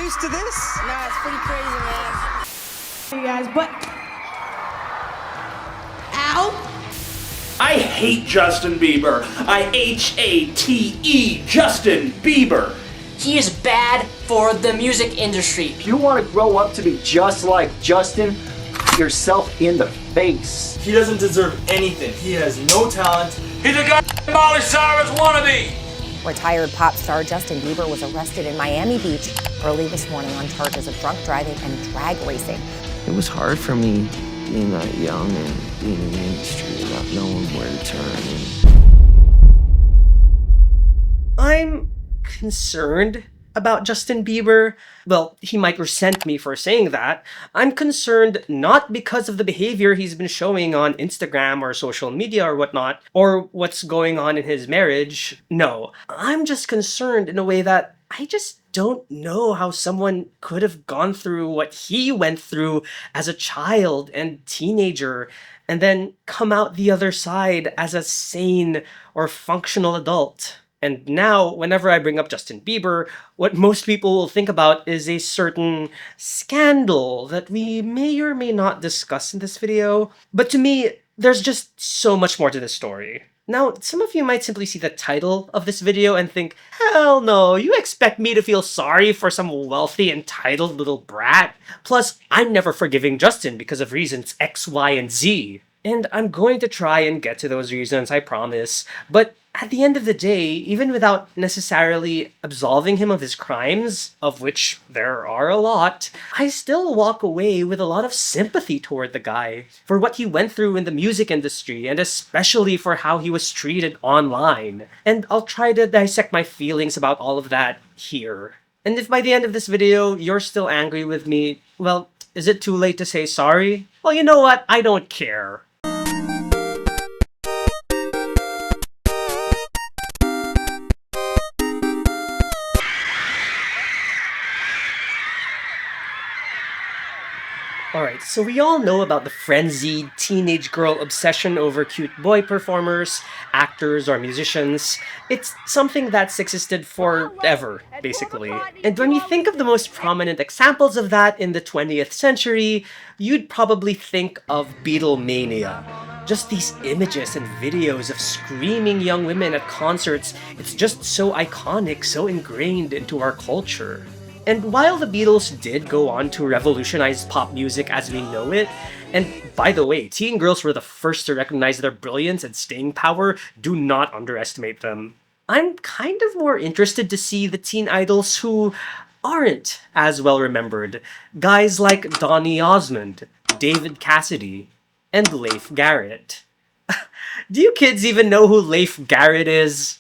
used to this? Nah, it's pretty crazy, man. Hey guys, but... Ow! I hate Justin Bieber. I H-8 Justin Bieber. He is bad for the music industry. If you want to grow up to be just like Justin, yourself in the face. He doesn't deserve anything. He has no talent. He's a goddamn Miley Cyrus wannabe. Retired pop star Justin Bieber was arrested in Miami Beach early this morning on charges of drunk driving and drag racing. It was hard for me being that young and being in the industry without knowing where to turn. I'm concerned about Justin Bieber. Well, he might resent me for saying that. I'm concerned not because of the behavior he's been showing on Instagram or social media or whatnot, or what's going on in his marriage. No, I'm just concerned in a way that I just don't know how someone could have gone through what he went through as a child and teenager and then come out the other side as a sane or functional adult. And now, whenever I bring up Justin Bieber, what most people will think about is a certain scandal that we may or may not discuss in this video. But to me, there's just so much more to this story. Now, some of you might simply see the title of this video and think, hell no, you expect me to feel sorry for some wealthy, entitled little brat? Plus, I'm never forgiving Justin because of reasons X, Y, and Z. And I'm going to try and get to those reasons, I promise. But at the end of the day, even without necessarily absolving him of his crimes, of which there are a lot, I still walk away with a lot of sympathy toward the guy for what he went through in the music industry, and especially for how he was treated online. And I'll try to dissect my feelings about all of that here. And if by the end of this video, you're still angry with me, well, is it too late to say sorry? Well, you know what? I don't care. Alright, so we all know about the frenzied teenage girl obsession over cute boy performers, actors, or musicians. It's something that's existed forever, basically. And when you think of the most prominent examples of that in the 20th century, you'd probably think of Beatlemania. Just these images and videos of screaming young women at concerts, it's just so iconic, so ingrained into our culture. And while the Beatles did go on to revolutionize pop music as we know it, and by the way, teen girls were the first to recognize their brilliance and staying power, do not underestimate them. I'm kind of more interested to see the teen idols who aren't as well remembered. Guys like Donny Osmond, David Cassidy, and Leif Garrett. Do you kids even know who Leif Garrett is?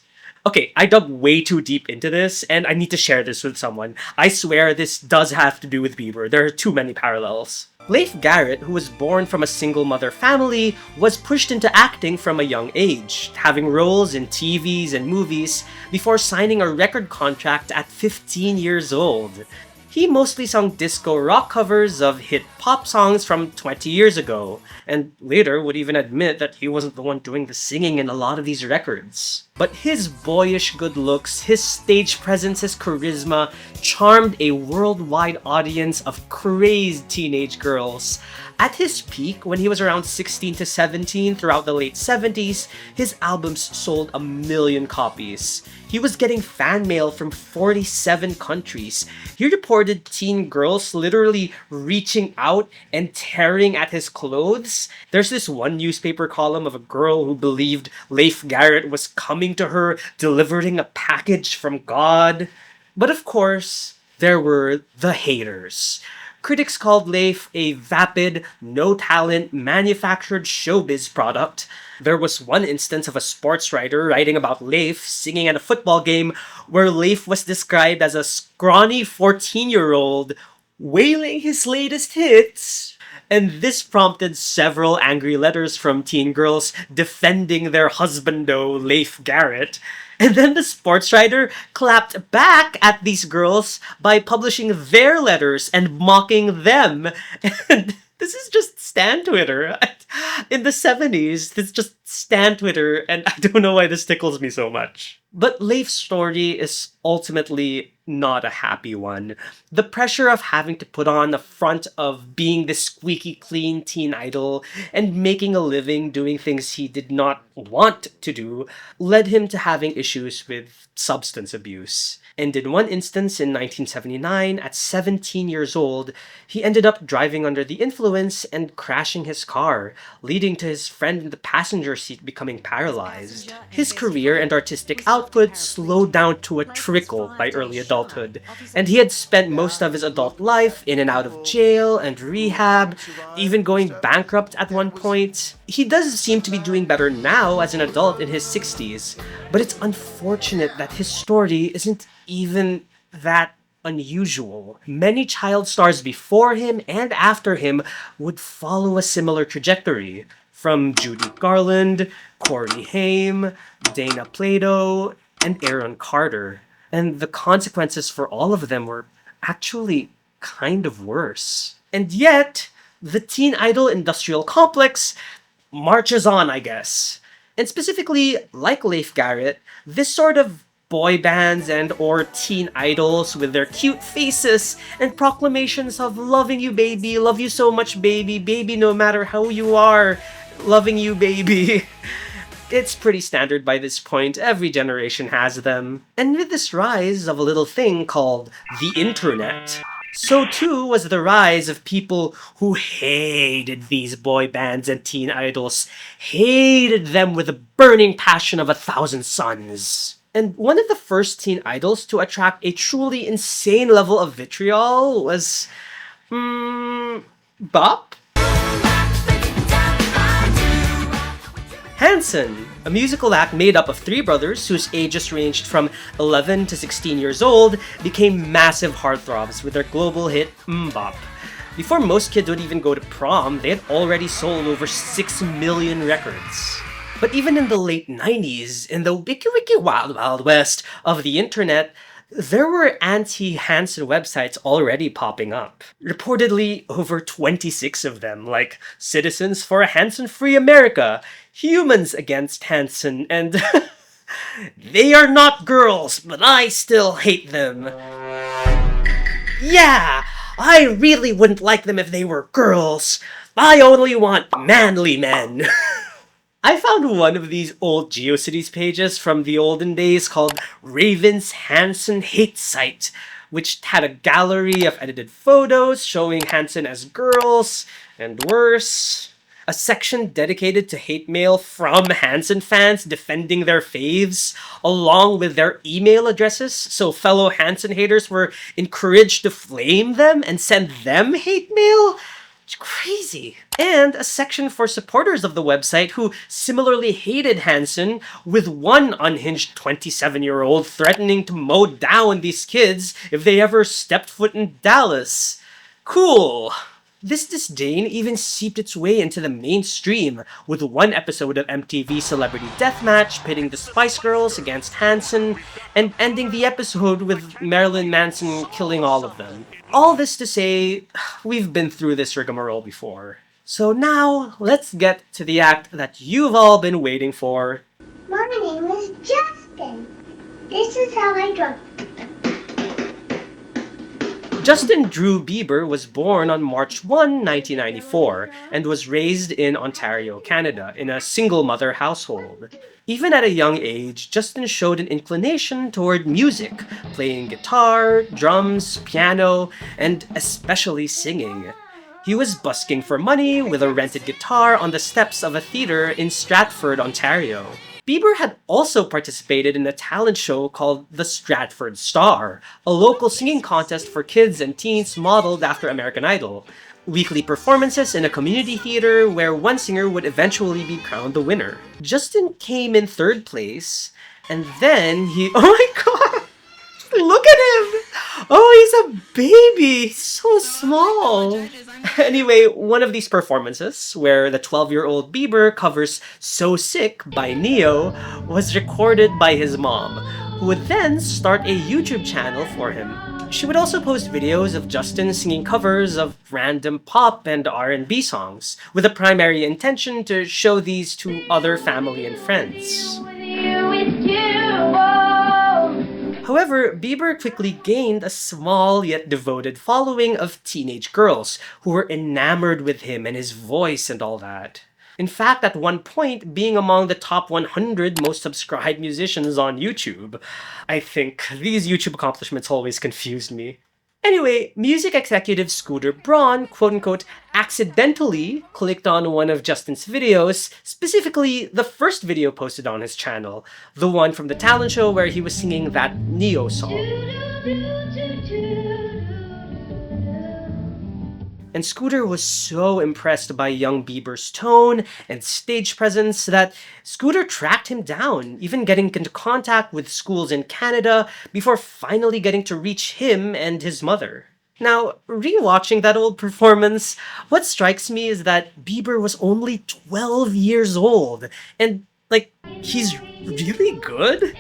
Okay, I dug way too deep into this, and I need to share this with someone. I swear this does have to do with Bieber. There are too many parallels. Leif Garrett, who was born from a single-mother family, was pushed into acting from a young age, having roles in TVs and movies before signing a record contract at 15 years old. He mostly sung disco rock covers of hit pop songs from 20 years ago, and later would even admit that he wasn't the one doing the singing in a lot of these records. But his boyish good looks, his stage presence, his charisma charmed a worldwide audience of crazed teenage girls. At his peak, when he was around 16 to 17 throughout the late 70s, his albums sold 1 million copies. He was getting fan mail from 47 countries. He reported teen girls literally reaching out and tearing at his clothes. There's this one newspaper column of a girl who believed Leif Garrett was coming to her, delivering a package from God. But of course, there were the haters. Critics called Leif a vapid, no-talent, manufactured showbiz product. There was one instance of a sports writer writing about Leif singing at a football game where Leif was described as a scrawny 14-year-old wailing his latest hits. And this prompted several angry letters from teen girls defending their husbando, Leif Garrett. And then the sports writer clapped back at these girls by publishing their letters and mocking them. And this is just Stan Twitter. In the 70s, this just stan Twitter, and I don't know why this tickles me so much. But Leif's story is ultimately not a happy one. The pressure of having to put on the front of being this squeaky clean teen idol and making a living doing things he did not want to do led him to having issues with substance abuse. And in one instance in 1979, at 17 years old, he ended up driving under the influence and crashing his car, leading to his friend in the passenger seat becoming paralyzed. His career and artistic output slowed down to a trickle by early adulthood, and he had spent most of his adult life in and out of jail and rehab, even going bankrupt at one point. He does seem to be doing better now as an adult in his 60s, but it's unfortunate that his story isn't even that unusual. Many child stars before him and after him would follow a similar trajectory, from Judy Garland, Corey Haim, Dana Plato, and Aaron Carter. And the consequences for all of them were actually kind of worse. And yet, the teen idol industrial complex marches on, I guess. And specifically, like Leif Garrett, this sort of boy bands and or teen idols with their cute faces and proclamations of loving you baby, love you so much baby, baby no matter how you are, loving you baby. It's pretty standard by this point, every generation has them. And with this rise of a little thing called the internet, so too was the rise of people who hated these boy bands and teen idols, hated them with the burning passion of 1,000 suns. And one of the first teen idols to attract a truly insane level of vitriol was, Bop? Hanson, a musical act made up of 3 brothers whose ages ranged from 11 to 16 years old, became massive heartthrobs with their global hit Bop. Before most kids would even go to prom, they had already sold over 6 million records. But even in the late 90s, in the wiki wild wild west of the internet, there were anti-Hanson websites already popping up. Reportedly, over 26 of them, like Citizens for a Hanson-Free America, Humans Against Hanson, and They Are Not Girls, but I Still Hate Them. Yeah, I really wouldn't like them if they were girls. I only want manly men. I found one of these old GeoCities pages from the olden days called Raven's Hanson Hate Site, which had a gallery of edited photos showing Hanson as girls, and worse, a section dedicated to hate mail from Hanson fans defending their faves, along with their email addresses, so fellow Hanson haters were encouraged to flame them and send them hate mail? It's crazy. And a section for supporters of the website who similarly hated Hanson, with one unhinged 27-year-old threatening to mow down these kids if they ever stepped foot in Dallas. Cool. This disdain even seeped its way into the mainstream, with one episode of MTV Celebrity Deathmatch pitting the Spice Girls against Hanson, and ending the episode with Marilyn Manson killing all of them. All this to say, we've been through this rigmarole before. So now, let's get to the act that you've all been waiting for. My name is Justin. This is how I draw. Justin Drew Bieber was born on March 1, 1994, and was raised in Ontario, Canada, in a single-mother household. Even at a young age, Justin showed an inclination toward music, playing guitar, drums, piano, and especially singing. He was busking for money with a rented guitar on the steps of a theater in Stratford, Ontario. Bieber had also participated in a talent show called The Stratford Star, a local singing contest for kids and teens modeled after American Idol. Weekly performances in a community theater where one singer would eventually be crowned the winner. Justin came in 3rd place, and then he... Oh my god! Look at him! Oh, he's a baby! He's so small! Anyway, one of these performances, where the 12-year-old Bieber covers So Sick by Neo, was recorded by his mom, who would then start a YouTube channel for him. She would also post videos of Justin singing covers of random pop and R&B songs, with a primary intention to show these to other family and friends. However, Bieber quickly gained a small yet devoted following of teenage girls who were enamored with him and his voice and all that. In fact, at one point, being among the top 100 most subscribed musicians on YouTube. I think these YouTube accomplishments always confused me. Anyway, music executive Scooter Braun, quote-unquote, accidentally clicked on one of Justin's videos, specifically the first video posted on his channel, the one from the talent show where he was singing that Neo song. And Scooter was so impressed by young Bieber's tone and stage presence that Scooter tracked him down, even getting into contact with schools in Canada before finally getting to reach him and his mother. Now, rewatching that old performance, what strikes me is that Bieber was only 12 years old, and, like, he's really good?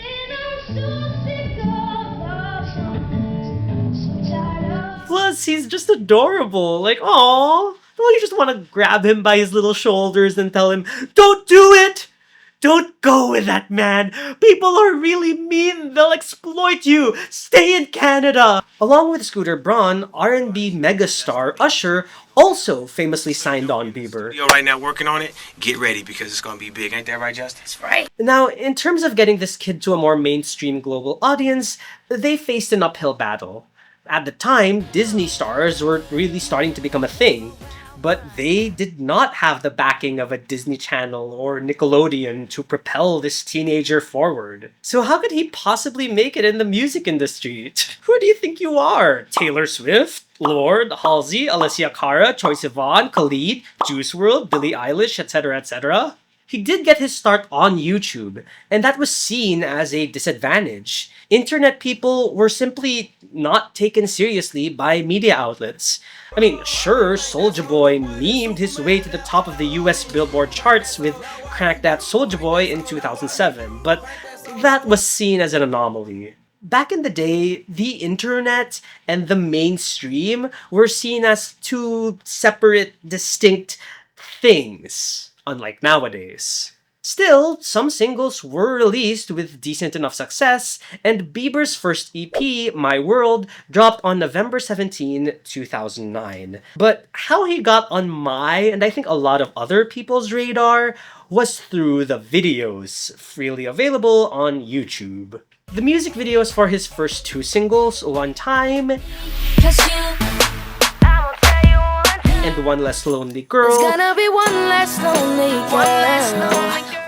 Plus, he's just adorable. Like, aww. Don't you just want to grab him by his little shoulders and tell him, "Don't do it! Don't go with that man! People are really mean! They'll exploit you! Stay in Canada!" Along with Scooter Braun, R&B megastar Usher also famously signed on Bieber. You're right now working on it. Get ready because it's gonna be big. Ain't that right, Justin? That's right. Now, in terms of getting this kid to a more mainstream global audience, they faced an uphill battle. At the time, Disney stars were really starting to become a thing, but they did not have the backing of a Disney Channel or Nickelodeon to propel this teenager forward. So how could he possibly make it in the music industry? Who do you think you are? Taylor Swift? Lorde, Halsey, Alessia Cara, Troye Sivan, Khalid, Juice WRLD, Billie Eilish, etc., etc.? He did get his start on YouTube, and that was seen as a disadvantage. Internet people were simply not taken seriously by media outlets. I mean, sure, Soulja Boy memed his way to the top of the US Billboard charts with Crank That Soulja Boy in 2007, but that was seen as an anomaly. Back in the day, the internet and the mainstream were seen as two separate, distinct things. Unlike nowadays. Still, some singles were released with decent enough success, and Bieber's first EP, My World, dropped on November 17, 2009. But how he got on my, and I think a lot of other people's radar, was through the videos, freely available on YouTube. The music videos for his first two singles, One Time and One Less Lonely Girl,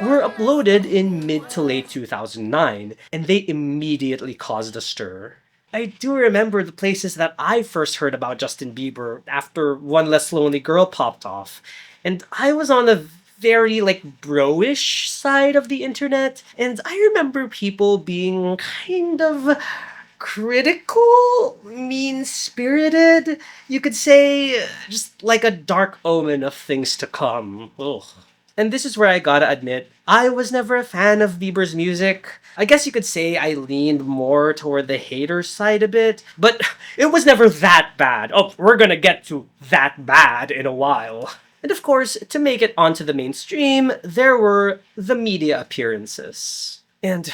were uploaded in mid to late 2009, and they immediately caused a stir. I do remember the places that I first heard about Justin Bieber after One Less Lonely Girl popped off, and I was on a very, bro-ish side of the internet, and I remember people being kind of critical, mean-spirited, you could say, just like a dark omen of things to come. Ugh. And this is where I gotta admit, I was never a fan of Bieber's music. I guess you could say I leaned more toward the hater side a bit, but it was never that bad. Oh, we're gonna get to that bad in a while. And of course, to make it onto the mainstream, there were the media appearances. And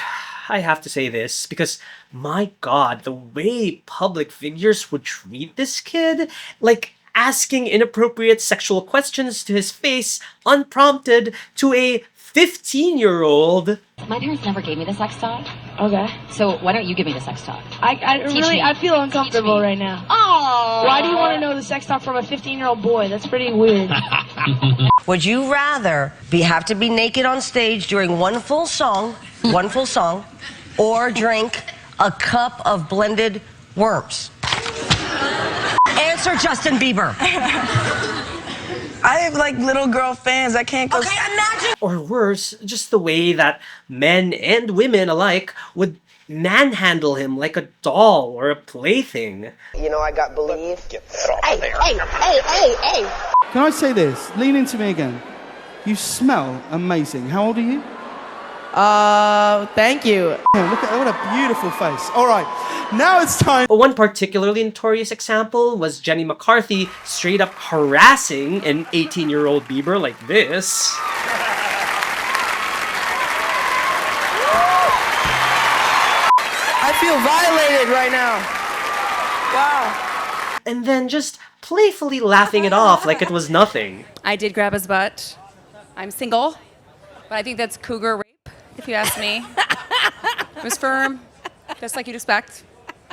I have to say this, because my god, the way public figures would treat this kid, like asking inappropriate sexual questions to his face unprompted to a 15-year-old. My parents never gave me the sex talk. Okay. So why don't you give me the sex talk? I feel uncomfortable right now. Oh. Why do you want to know the sex talk from a 15-year-old boy? That's pretty weird. Would you rather have to be naked on stage during one full song, or drink a cup of blended worms? Answer, Justin Bieber. I have little girl fans. I can't go. Okay, imagine. Or worse, just the way that men and women alike would manhandle him like a doll or a plaything. You know, I got believe. Get that off there. Hey. Can I say this? Can I say this? Lean into me again. You smell amazing. How old are you? Thank you. Look at what a beautiful face. All right, now it's time. One particularly notorious example was Jenny McCarthy straight up harassing an 18-year-old Bieber like this. I feel violated right now. Wow. And then just playfully laughing it off like it was nothing. I did grab his butt. I'm single, but I think that's cougar rape, if you ask me. It was firm, just like you'd expect.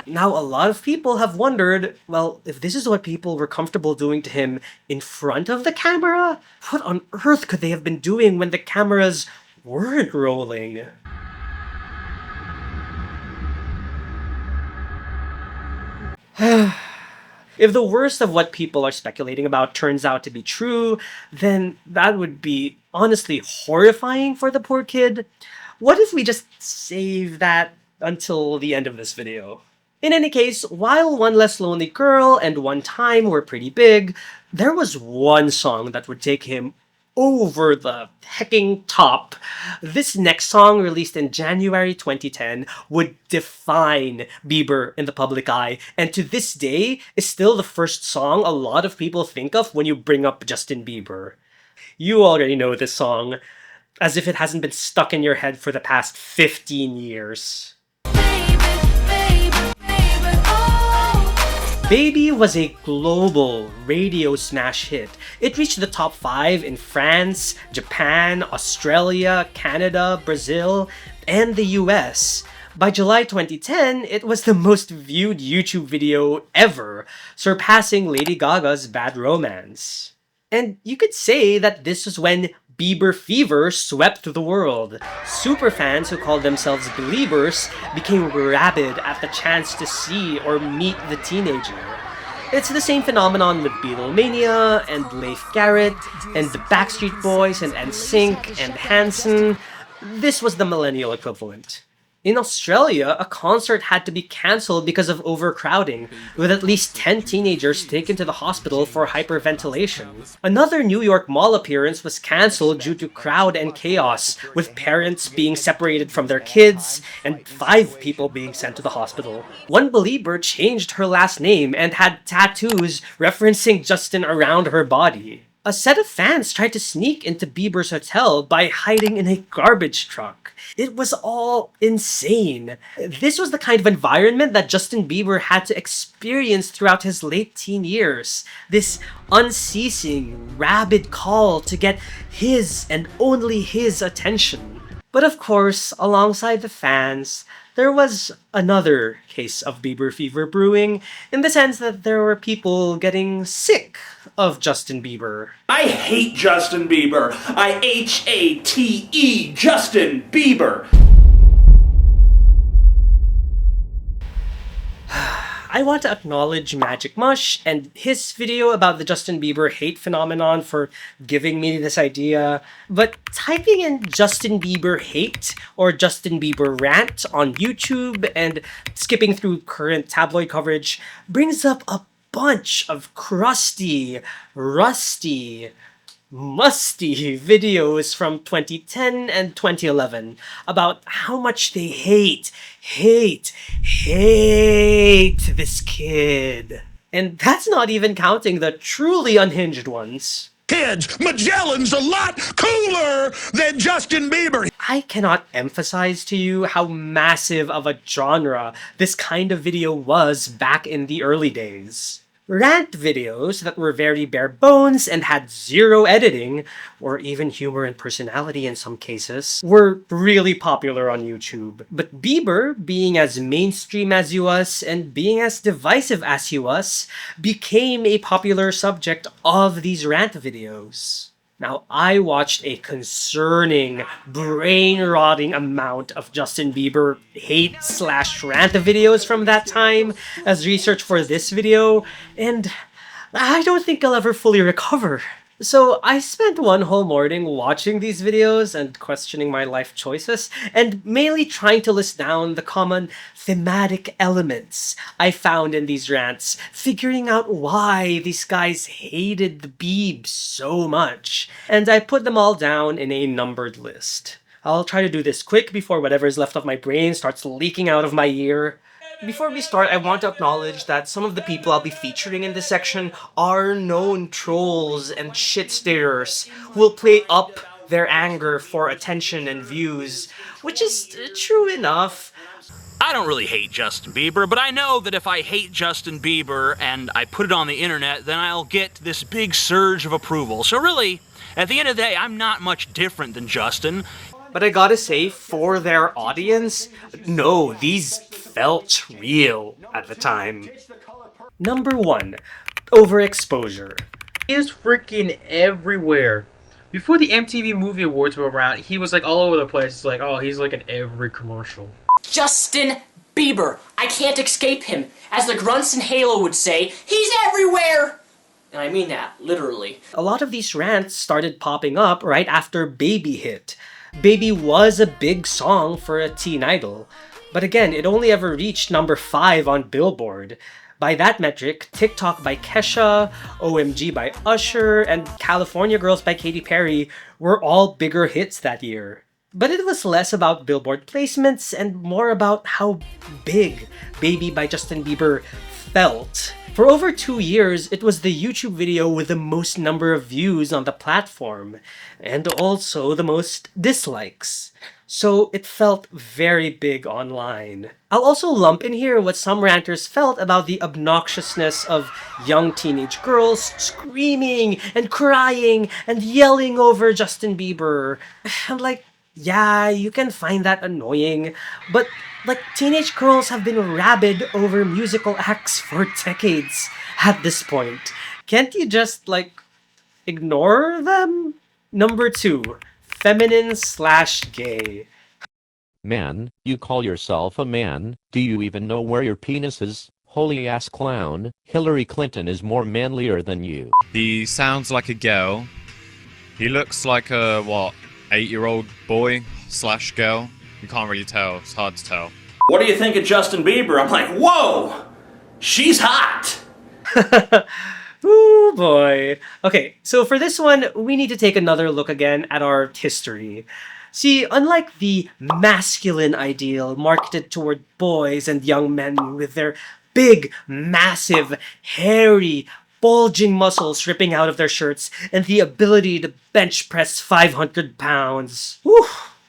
Now, a lot of people have wondered, well, if this is what people were comfortable doing to him in front of the camera, what on earth could they have been doing when the cameras weren't rolling? If the worst of what people are speculating about turns out to be true, then that would be honestly horrifying for the poor kid. What if we just save that until the end of this video? In any case, while One Less Lonely Girl and One Time were pretty big, there was one song that would take him over the hecking top. This next song, released in January 2010, would define Bieber in the public eye, and to this day is still the first song a lot of people think of when you bring up Justin Bieber. You already know this song, as if it hasn't been stuck in your head for the past 15 years. Baby was a global radio smash hit. It reached the top 5 in France, Japan, Australia, Canada, Brazil, and the US. By July 2010, it was the most viewed YouTube video ever, surpassing Lady Gaga's Bad Romance. And you could say that this was when Bieber fever swept the world. Superfans who called themselves Beliebers became rabid at the chance to see or meet the teenager. It's the same phenomenon with Beatlemania and Leif Garrett and the Backstreet Boys and NSYNC and Hanson. This was the millennial equivalent. In Australia, a concert had to be cancelled because of overcrowding, with at least 10 teenagers taken to the hospital for hyperventilation. Another New York mall appearance was cancelled due to crowd and chaos, with parents being separated from their kids and 5 people being sent to the hospital. One Belieber changed her last name and had tattoos referencing Justin around her body. A set of fans tried to sneak into Bieber's hotel by hiding in a garbage truck. It was all insane. This was the kind of environment that Justin Bieber had to experience throughout his late teen years. This unceasing, rabid call to get his and only his attention. But of course, alongside the fans, there was another case of Bieber fever brewing, in the sense that there were people getting sick of Justin Bieber. I hate Justin Bieber. I H-8 Justin Bieber. I want to acknowledge Magic Mush and his video about the Justin Bieber hate phenomenon for giving me this idea, but typing in Justin Bieber hate or Justin Bieber rant on YouTube and skipping through current tabloid coverage brings up a bunch of crusty, rusty, musty videos from 2010 and 2011 about how much they hate this kid. And that's not even counting the truly unhinged ones. Kids, Magellan's a lot cooler than Justin Bieber. I cannot emphasize to you how massive of a genre this kind of video was back in the early days. Rant videos that were very bare bones and had zero editing, or even humor and personality in some cases, were really popular on YouTube. But Bieber, being as mainstream as he was and being as divisive as he was, became a popular subject of these rant videos. Now, I watched a concerning, brain-rotting amount of Justin Bieber hate/rant videos from that time as research for this video, and I don't think I'll ever fully recover. So I spent one whole morning watching these videos and questioning my life choices, and mainly trying to list down the common thematic elements I found in these rants, figuring out why these guys hated the Biebs so much. And I put them all down in a numbered list. I'll try to do this quick before whatever is left of my brain starts leaking out of my ear. Before we start, I want to acknowledge that some of the people I'll be featuring in this section are known trolls and shit-stirrers who will play up their anger for attention and views, which is true enough. I don't really hate Justin Bieber, but I know that if I hate Justin Bieber and I put it on the internet, then I'll get this big surge of approval. So really, at the end of the day, I'm not much different than Justin. But I gotta say, for their audience, no, these felt real at the time. Number 1, overexposure. He is freaking everywhere. Before the MTV Movie Awards were around, he was like all over the place. It's like, oh, he's like in every commercial. Justin Bieber. I can't escape him. As the grunts in Halo would say, he's everywhere! And I mean that, literally. A lot of these rants started popping up right after Baby hit. Baby was a big song for a teen idol. But again, it only ever reached number 5 on Billboard. By that metric, TikTok by Kesha, OMG by Usher, and California Girls by Katy Perry were all bigger hits that year. But it was less about Billboard placements and more about how big Baby by Justin Bieber felt. For over 2 years, it was the YouTube video with the most number of views on the platform, and also the most dislikes. So it felt very big online. I'll also lump in here what some ranters felt about the obnoxiousness of young teenage girls screaming and crying and yelling over Justin Bieber. I'm like, yeah, you can find that annoying, but like, teenage girls have been rabid over musical acts for decades at this point. Can't you just, like, ignore them? Number 2, feminine/gay. Man, you call yourself a man? Do you even know where your penis is? Holy ass clown, Hillary Clinton is more manlier than you. He sounds like a girl. He looks like a, what, 8-year-old boy/girl? You can't really tell, it's hard to tell. What do you think of Justin Bieber? I'm like, whoa! She's hot! Ooh boy. Okay, so for this one, we need to take another look again at our history. See, unlike the masculine ideal marketed toward boys and young men with their big, massive, hairy, bulging muscles ripping out of their shirts and the ability to bench press 500 pounds. Whew.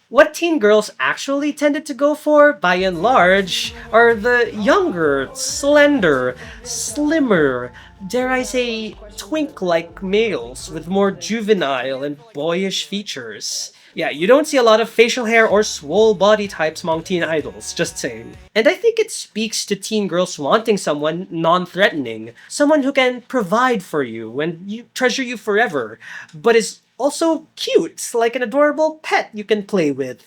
What teen girls actually tended to go for, by and large, are the younger, slender, slimmer, dare I say, twink-like males with more juvenile and boyish features. Yeah, you don't see a lot of facial hair or swole body types among teen idols, just saying. And I think it speaks to teen girls wanting someone non-threatening, someone who can provide for you and treasure you forever, but is also cute, like an adorable pet you can play with.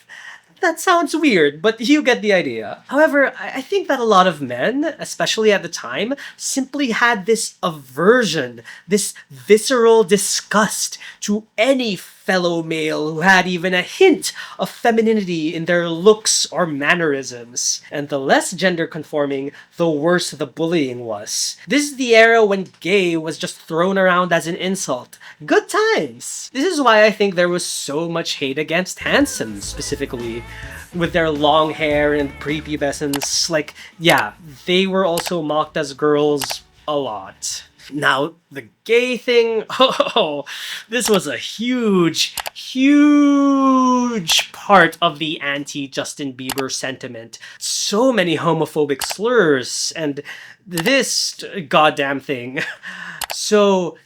That sounds weird, but you get the idea. However, I think that a lot of men, especially at the time, simply had this aversion, this visceral disgust to any fellow male who had even a hint of femininity in their looks or mannerisms. And the less gender-conforming, the worse the bullying was. This is the era when gay was just thrown around as an insult. Good times! This is why I think there was so much hate against Hanson, specifically, with their long hair and prepubescence. Like, yeah, they were also mocked as girls a lot. Now, the gay thing, oh, this was a huge, huge part of the anti-Justin Bieber sentiment. So many homophobic slurs, and this goddamn thing. So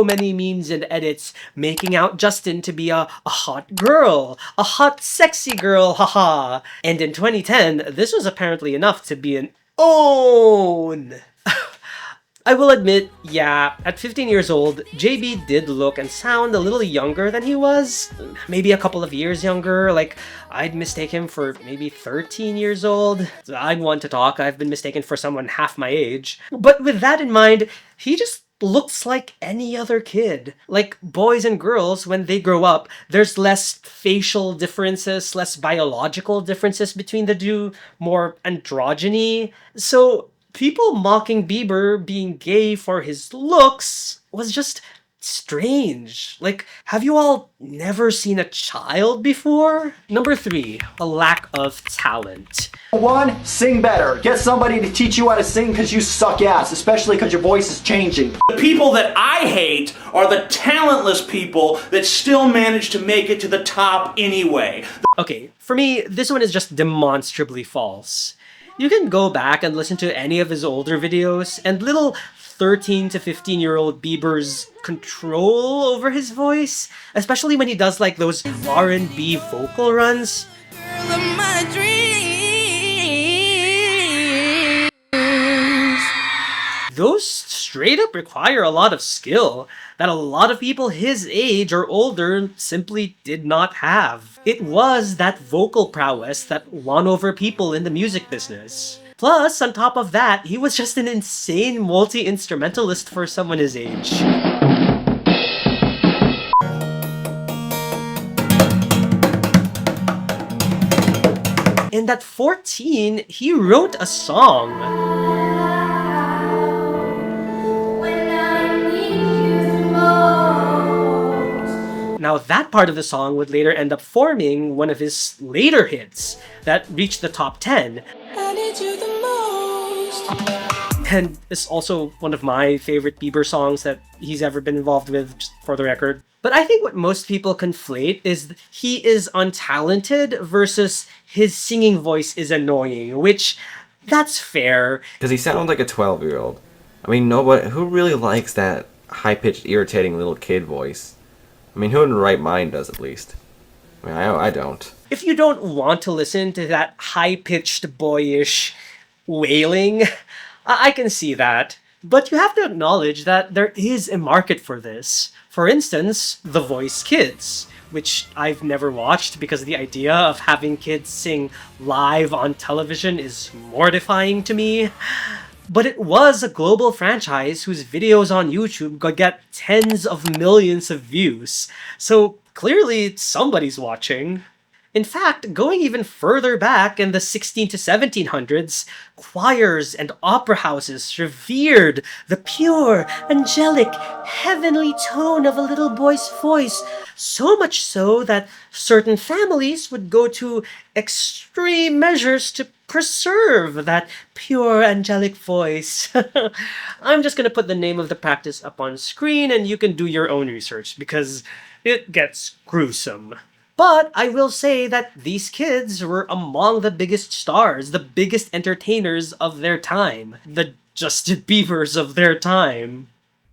many memes and edits making out Justin to be a hot girl, a hot sexy girl, haha. And in 2010, this was apparently enough to be an own. I will admit, yeah, at 15 years old, JB did look and sound a little younger than he was. Maybe a couple of years younger, like I'd mistake him for maybe 13 years old. I'm one to talk, I've been mistaken for someone half my age. But with that in mind, he just looks like any other kid. Like boys and girls, when they grow up, there's less facial differences, less biological differences between the two, more androgyny. So people mocking Bieber being gay for his looks was just strange. Like, have you all never seen a child before? Number 3, a lack of talent. 1, sing better. Get somebody to teach you how to sing because you suck ass, especially because your voice is changing. The people that I hate are the talentless people that still manage to make it to the top anyway. Okay, for me, this one is just demonstrably false. You can go back and listen to any of his older videos, and little 13 to 15-year-old Bieber's control over his voice, especially when he does like those R&B vocal runs. Those straight up require a lot of skill that a lot of people his age or older simply did not have. It was that vocal prowess that won over people in the music business. Plus, on top of that, he was just an insane multi-instrumentalist for someone his age. And at 14, he wrote a song. Now that part of the song would later end up forming one of his later hits that reached the top 10. And it's also one of my favorite Bieber songs that he's ever been involved with, just for the record. But I think what most people conflate is he is untalented versus his singing voice is annoying, which, that's fair. Because he sounds like a 12-year-old. I mean, nobody, who really likes that high-pitched, irritating little kid voice? I mean, who in the right mind does, at least? I mean, I don't. If you don't want to listen to that high-pitched, boyish wailing, I can see that. But you have to acknowledge that there is a market for this. For instance, The Voice Kids, which I've never watched because the idea of having kids sing live on television is mortifying to me. But it was a global franchise whose videos on YouTube could get tens of millions of views. So clearly somebody's watching. In fact, going even further back in the 16 to 1700s, choirs and opera houses revered the pure, angelic, heavenly tone of a little boy's voice, so much so that certain families would go to extreme measures to preserve that pure, angelic voice. I'm just gonna put the name of the practice up on screen and you can do your own research because it gets gruesome. But I will say that these kids were among the biggest stars, the biggest entertainers of their time, the Justin Biebers of their time.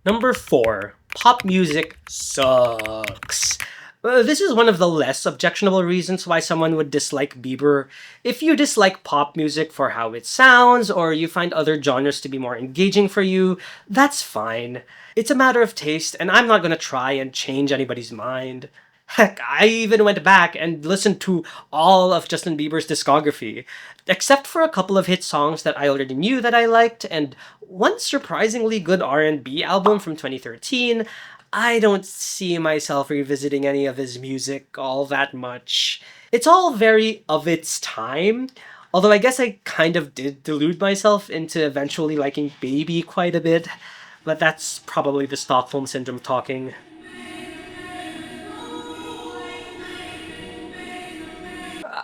Number 4, pop music sucks. This is one of the less objectionable reasons why someone would dislike Bieber. If you dislike pop music for how it sounds, or you find other genres to be more engaging for you, that's fine. It's a matter of taste, and I'm not gonna try and change anybody's mind. Heck, I even went back and listened to all of Justin Bieber's discography, except for a couple of hit songs that I already knew that I liked, and one surprisingly good R&B album from 2013. I don't see myself revisiting any of his music all that much. It's all very of its time, although I guess I kind of did delude myself into eventually liking Baby quite a bit, but that's probably the Stockholm Syndrome talking.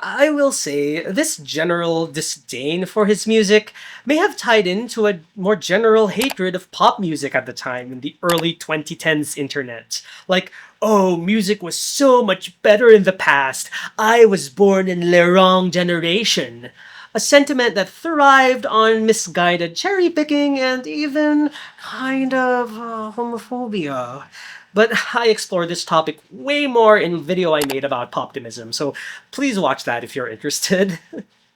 I will say, this general disdain for his music may have tied into a more general hatred of pop music at the time in the early 2010s internet. Like, oh, music was so much better in the past. I was born in the wrong generation. A sentiment that thrived on misguided cherry-picking and even kind of homophobia. But I explored this topic way more in a video I made about poptimism, so please watch that if you're interested.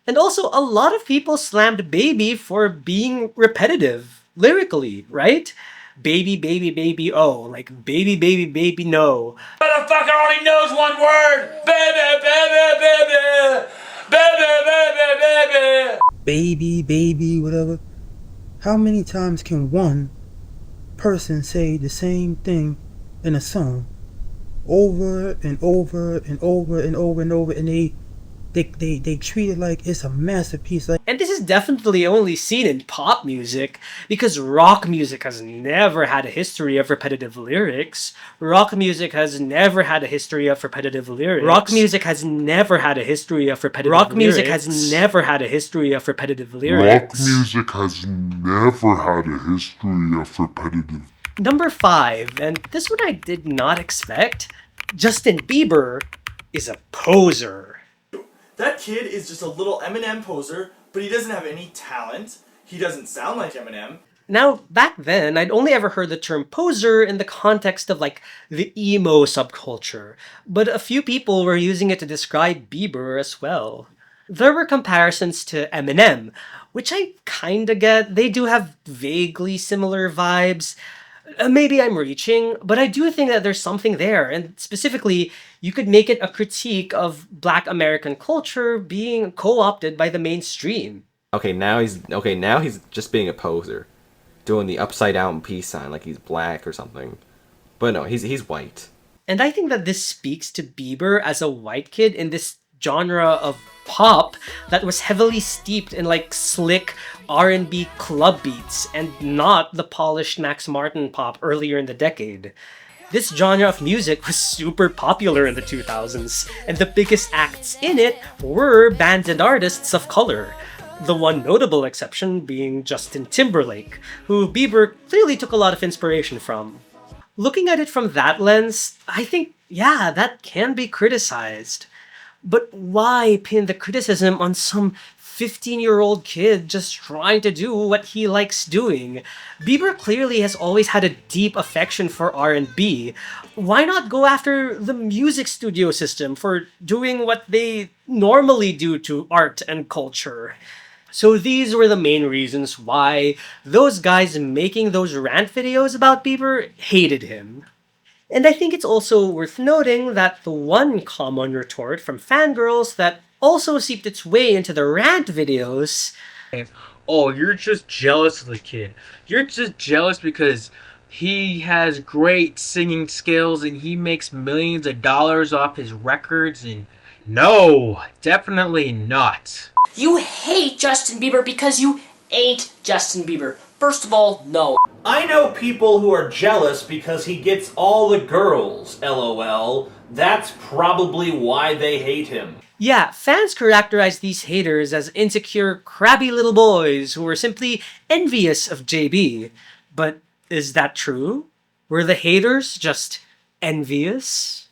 And also, a lot of people slammed Baby for being repetitive, lyrically, right? Baby, baby, baby, oh, like baby, baby, baby, no. Motherfucker only knows one word! Baby, baby, baby! Baby, baby, baby! Baby, baby, whatever. How many times can one person say the same thing in a song over and over and over and over and over, and they They treat it like it's a masterpiece. Like, And this is definitely only seen in pop music, because rock music has never had a history of repetitive lyrics. Rock music has never had a history of repetitive lyrics. Rock music has never had a history of repetitive lyrics. Rock music has never had a history of repetitive lyrics. Rock music has never had a history of repetitive. Number 5, and this one I did not expect, Justin Bieber is a poser. That kid is just a little Eminem poser, but he doesn't have any talent. He doesn't sound like Eminem. Now, back then, I'd only ever heard the term poser in the context of, like, the emo subculture, but a few people were using it to describe Bieber as well. There were comparisons to Eminem, which I kinda get. They do have vaguely similar vibes. Maybe I'm reaching, but I do think that there's something there, and specifically, you could make it a critique of Black American culture being co-opted by the mainstream. Okay, now he's just being a poser, doing the upside down peace sign like he's black or something. But no, he's white. And I think that this speaks to Bieber as a white kid in this genre of pop that was heavily steeped in like slick R&B club beats and not the polished Max Martin pop earlier in the decade. This genre of music was super popular in the 2000s, and the biggest acts in it were bands and artists of color. The one notable exception being Justin Timberlake, who Bieber clearly took a lot of inspiration from. Looking at it from that lens, I think, yeah, that can be criticized. But why pin the criticism on some 15-year-old kid just trying to do what he likes doing? Bieber clearly has always had a deep affection for R&B. Why not go after the music studio system for doing what they normally do to art and culture? So these were the main reasons why those guys making those rant videos about Bieber hated him. And I think it's also worth noting that the one common retort from fangirls that also seeped its way into the rant videos... Oh, you're just jealous of the kid. You're just jealous because he has great singing skills and he makes millions of dollars off his records, and no, definitely not. You hate Justin Bieber because you ain't Justin Bieber. First of all, no. I know people who are jealous because he gets all the girls, LOL. That's probably why they hate him. Yeah, fans characterize these haters as insecure, crabby little boys who were simply envious of JB. But is that true? Were the haters just envious?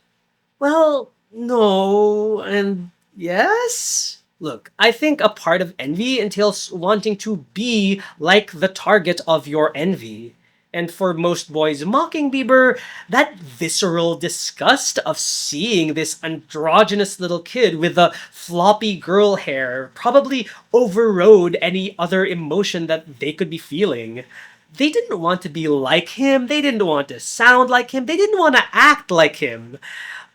Well, no, and yes? Look, I think a part of envy entails wanting to be like the target of your envy. And for most boys mocking Bieber, that visceral disgust of seeing this androgynous little kid with the floppy girl hair probably overrode any other emotion that they could be feeling. They didn't want to be like him, they didn't want to sound like him, they didn't want to act like him.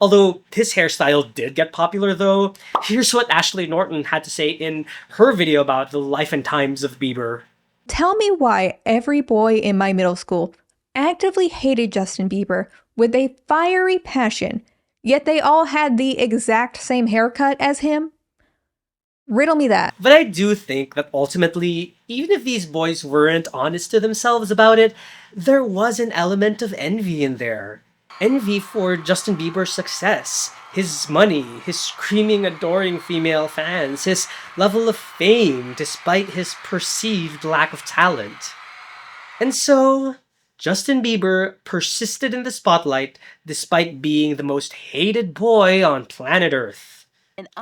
Although his hairstyle did get popular though, here's what Ashley Norton had to say in her video about the life and times of Bieber. Tell me why every boy in my middle school actively hated Justin Bieber with a fiery passion, yet they all had the exact same haircut as him? Riddle me that. But I do think that ultimately, even if these boys weren't honest to themselves about it, there was an element of envy in there. Envy for Justin Bieber's success, his money, his screaming, adoring female fans, his level of fame despite his perceived lack of talent. And so, Justin Bieber persisted in the spotlight despite being the most hated boy on planet Earth.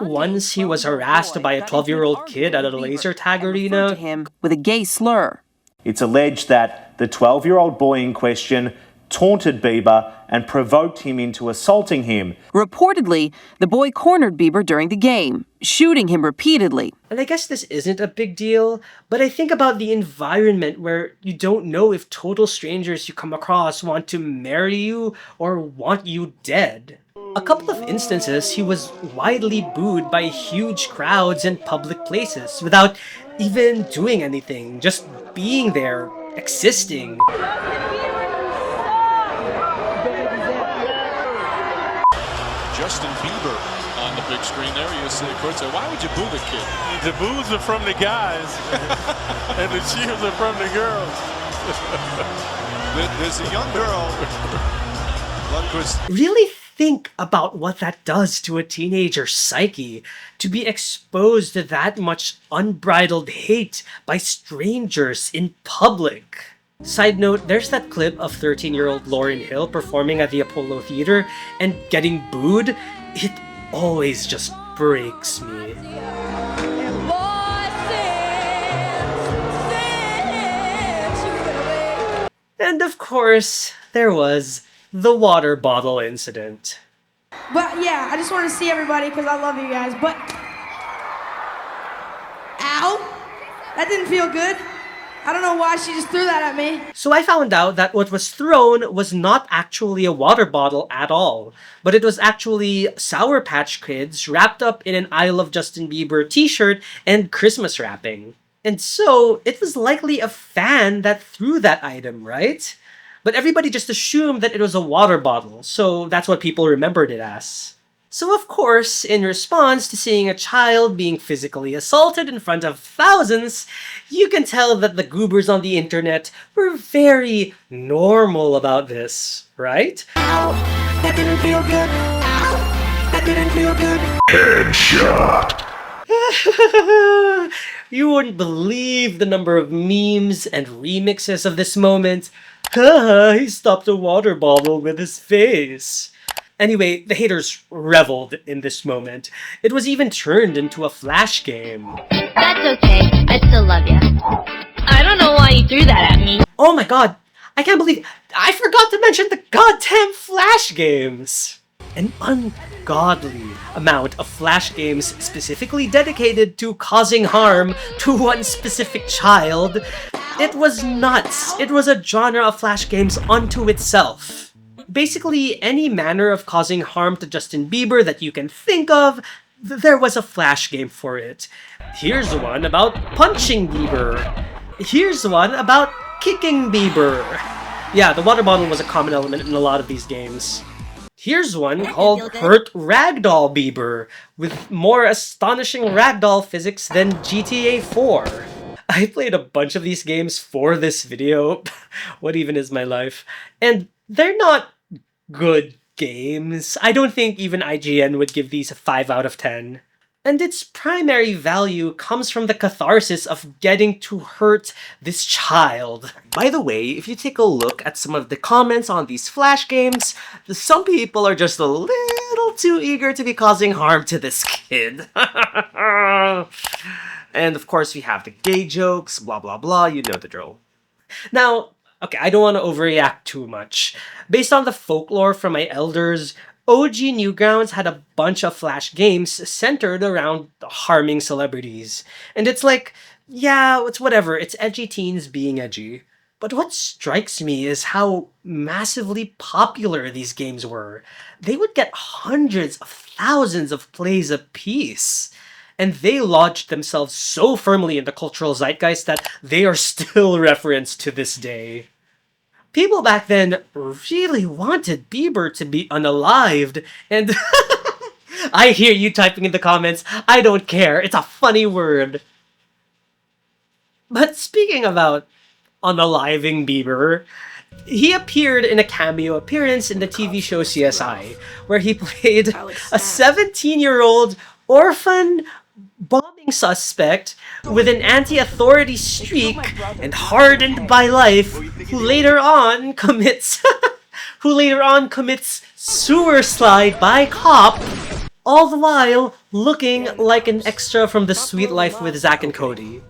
Once he was harassed by a 12-year-old kid at a laser tag arena with a gay slur. It's alleged that the 12-year-old boy in question taunted Bieber and provoked him into assaulting him. Reportedly, the boy cornered Bieber during the game, shooting him repeatedly. And I guess this isn't a big deal, but I think about the environment where you don't know if total strangers you come across want to marry you or want you dead. A couple of instances, he was widely booed by huge crowds in public places without even doing anything, just being there, existing. Justin Bieber on the big screen there. You see the court say, why would you boo the kid? The boos are from the guys, and the cheers are from the girls. There's a young girl. Really think about what that does to a teenager's psyche, to be exposed to that much unbridled hate by strangers in public. Side note, there's that clip of 13-year-old Lauryn Hill performing at the Apollo Theater and getting booed. It always just breaks me. And of course, there was the water bottle incident. But yeah, I just want to see everybody because I love you guys, but... Ow! That didn't feel good. I don't know why she just threw that at me. So I found out that what was thrown was not actually a water bottle at all, but it was actually Sour Patch Kids wrapped up in an I Love Justin Bieber t-shirt and Christmas wrapping. And so, it was likely a fan that threw that item, right? But everybody just assumed that it was a water bottle, so that's what people remembered it as. So of course, in response to seeing a child being physically assaulted in front of thousands, you can tell that the goobers on the internet were very normal about this, right? Ow! That didn't feel good! Ow! That didn't feel good! Headshot! You wouldn't believe the number of memes and remixes of this moment. Haha, he stopped a water bottle with his face. Anyway, the haters reveled in this moment. It was even turned into a flash game. That's okay. I still love you. I don't know why you threw that at me. Oh my god, I can't believe I forgot to mention the goddamn flash games. An ungodly amount of flash games specifically dedicated to causing harm to one specific child. It was nuts. It was a genre of flash games unto itself. Basically, any manner of causing harm to Justin Bieber that you can think of, there was a flash game for it. Here's one about punching Bieber. Here's one about kicking Bieber. Yeah, the water bottle was a common element in a lot of these games. Here's one called Hurt Ragdoll Bieber, with more astonishing ragdoll physics than GTA 4. I played a bunch of these games for this video. What even is my life? And they're not good games. I don't think even IGN would give these a 5 out of 10. And its primary value comes from the catharsis of getting to hurt this child. By the way, if you take a look at some of the comments on these flash games, some people are just a little too eager to be causing harm to this kid. And of course we have the gay jokes, blah blah blah, you know the drill. Now, okay, I don't want to overreact too much. Based on the folklore from my elders, OG Newgrounds had a bunch of flash games centered around harming celebrities. And it's like, yeah, it's whatever, it's edgy teens being edgy. But what strikes me is how massively popular these games were. They would get hundreds of thousands of plays apiece. And they lodged themselves so firmly in the cultural zeitgeist that they are still referenced to this day. People back then really wanted Bieber to be unalived, and I hear you typing in the comments, I don't care, it's a funny word. But speaking about unaliving Bieber, he appeared in a cameo appearance in the TV show CSI, where he played a 17-year-old orphan bombing suspect with an anti-authority streak and hardened by life, who later on commits sewer slide by cop, all the while looking like an extra from The Sweet Life with Zack and Cody.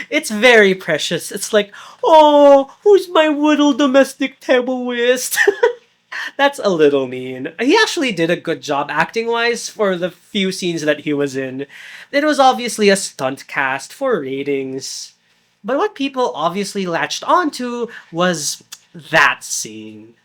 It's very precious. It's like, oh, who's my little domestic table whist? That's a little mean. He actually did a good job acting-wise for the few scenes that he was in. It was obviously a stunt cast for ratings. But what people obviously latched onto was that scene.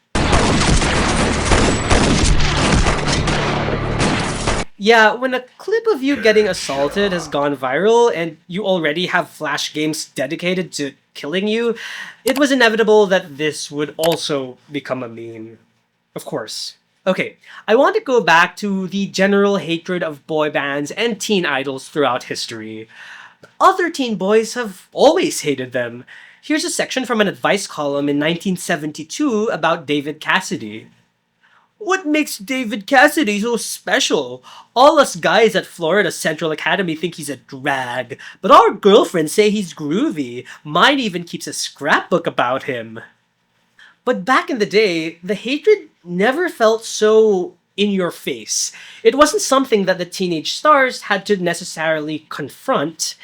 Yeah, when a clip of you getting assaulted has gone viral and you already have flash games dedicated to killing you, it was inevitable that this would also become a meme. Of course. Okay, I want to go back to the general hatred of boy bands and teen idols throughout history. Other teen boys have always hated them. Here's a section from an advice column in 1972 about David Cassidy. What makes David Cassidy so special? All us guys at Florida Central Academy think he's a drag, but our girlfriends say he's groovy. Mine even keeps a scrapbook about him. But back in the day, the hatred never felt so in your face. It wasn't something that the teenage stars had to necessarily confront.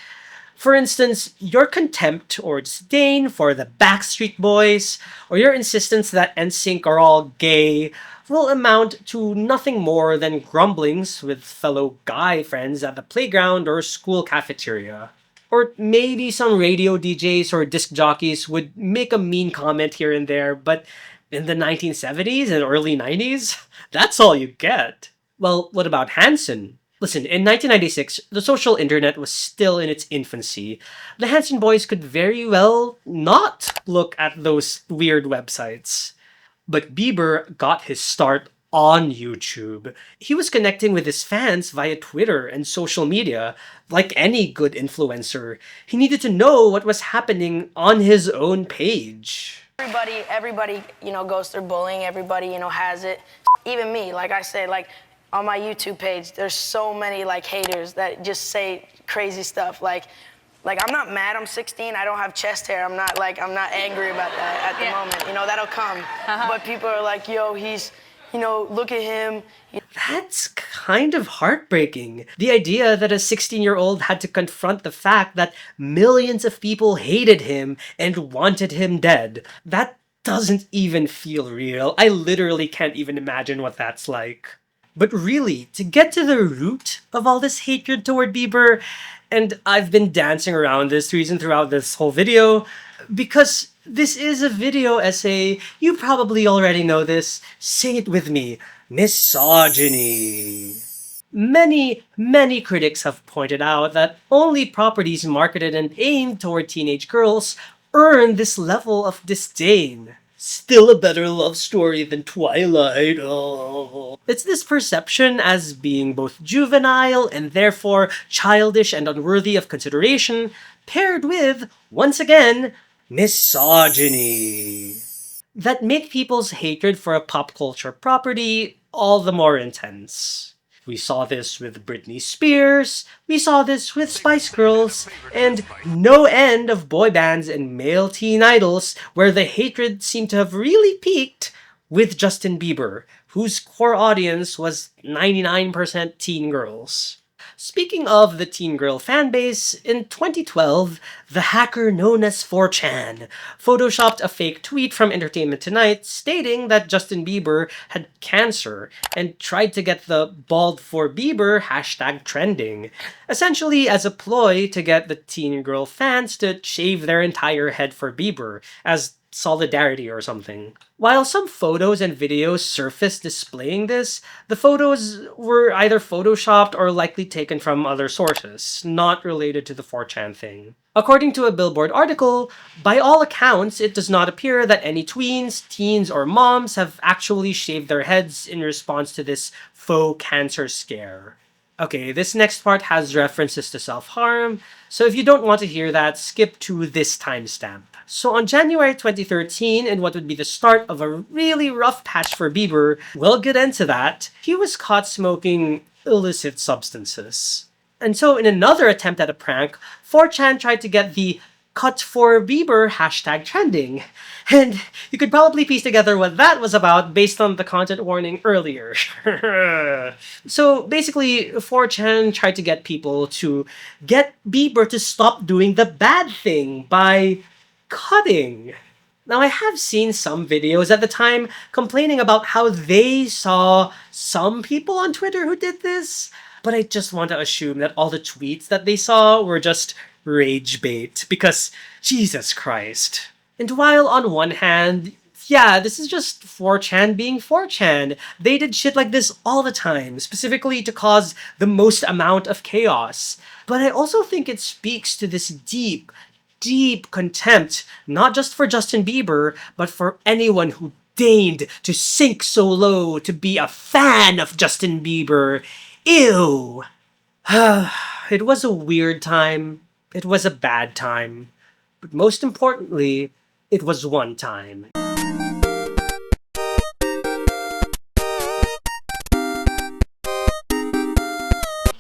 For instance, your contempt or disdain for the Backstreet Boys, or your insistence that NSYNC are all gay, will amount to nothing more than grumblings with fellow guy friends at the playground or school cafeteria. Or maybe some radio DJs or disc jockeys would make a mean comment here and there, but in the 1970s and early 90s, that's all you get. Well, what about Hanson? Listen, in 1996, the social internet was still in its infancy. The Hanson boys could very well not look at those weird websites. But Bieber got his start on YouTube. He was connecting with his fans via Twitter and social media. Like any good influencer, he needed to know what was happening on his own page. Everybody, goes through bullying. Everybody, has it. Even me, like I said, on my YouTube page, there's so many haters that just say crazy stuff. Like I'm not mad. I'm 16. I don't have chest hair. I'm not angry about that at the moment. That'll come. But people are like, yo, he's, look at him. That's kind of heartbreaking. The idea that a 16-year-old had to confront the fact that millions of people hated him and wanted him dead. That doesn't even feel real. I literally can't even imagine what that's like. But really, to get to the root of all this hatred toward Bieber, and I've been dancing around this reason throughout this whole video, because this is a video essay, you probably already know this, say it with me, misogyny. Many critics have pointed out that only properties marketed and aimed toward teenage girls earn this level of disdain. Still a better love story than Twilight. Oh. It's this perception as being both juvenile and therefore childish and unworthy of consideration, paired with, once again, misogyny, that make people's hatred for a pop culture property all the more intense. We saw this with Britney Spears, we saw this with Spice Girls, and no end of boy bands and male teen idols where the hatred seemed to have really peaked with Justin Bieber, whose core audience was 99% teen girls. Speaking of the teen girl fanbase, in 2012, the hacker known as 4chan photoshopped a fake tweet from Entertainment Tonight stating that Justin Bieber had cancer and tried to get the bald for Bieber hashtag trending, essentially as a ploy to get the teen girl fans to shave their entire head for Bieber, as solidarity or something. While some photos and videos surfaced displaying this, the photos were either photoshopped or likely taken from other sources, not related to the 4chan thing. According to a Billboard article, by all accounts, it does not appear that any tweens, teens, or moms have actually shaved their heads in response to this faux cancer scare. Okay, this next part has references to self-harm, so if you don't want to hear that, skip to this timestamp. So on January 2013, in what would be the start of a really rough patch for Bieber, we'll get into that, he was caught smoking illicit substances. And so in another attempt at a prank, 4chan tried to get the cut for Bieber hashtag trending. And you could probably piece together what that was about based on the content warning earlier. So basically, 4chan tried to get people to get Bieber to stop doing the bad thing by cutting. Now, I have seen some videos at the time complaining about how they saw some people on Twitter who did this, but I just want to assume that all the tweets that they saw were just rage bait, because Jesus Christ. And while on one hand, yeah, this is just 4chan being 4chan. They did shit like this all the time, specifically to cause the most amount of chaos. But I also think it speaks to this deep contempt, not just for Justin Bieber, but for anyone who deigned to sink so low to be a fan of Justin Bieber. Ew. It was a weird time. It was a bad time. But most importantly, it was one time.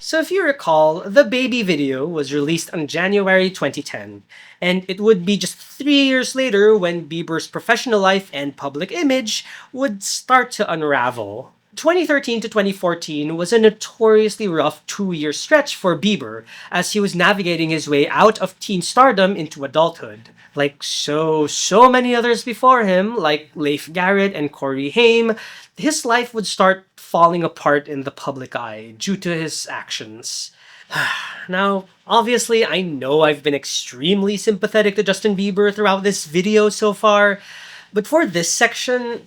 So if you recall, the Baby video was released on January 2010, and it would be just 3 years later when Bieber's professional life and public image would start to unravel. 2013 to 2014 was a notoriously rough 2-year stretch for Bieber as he was navigating his way out of teen stardom into adulthood. Like so many others before him, like Leif, Garrett, and Corey Haim, his life would start falling apart in the public eye due to his actions. Now, obviously, I know I've been extremely sympathetic to Justin Bieber throughout this video so far, but for this section,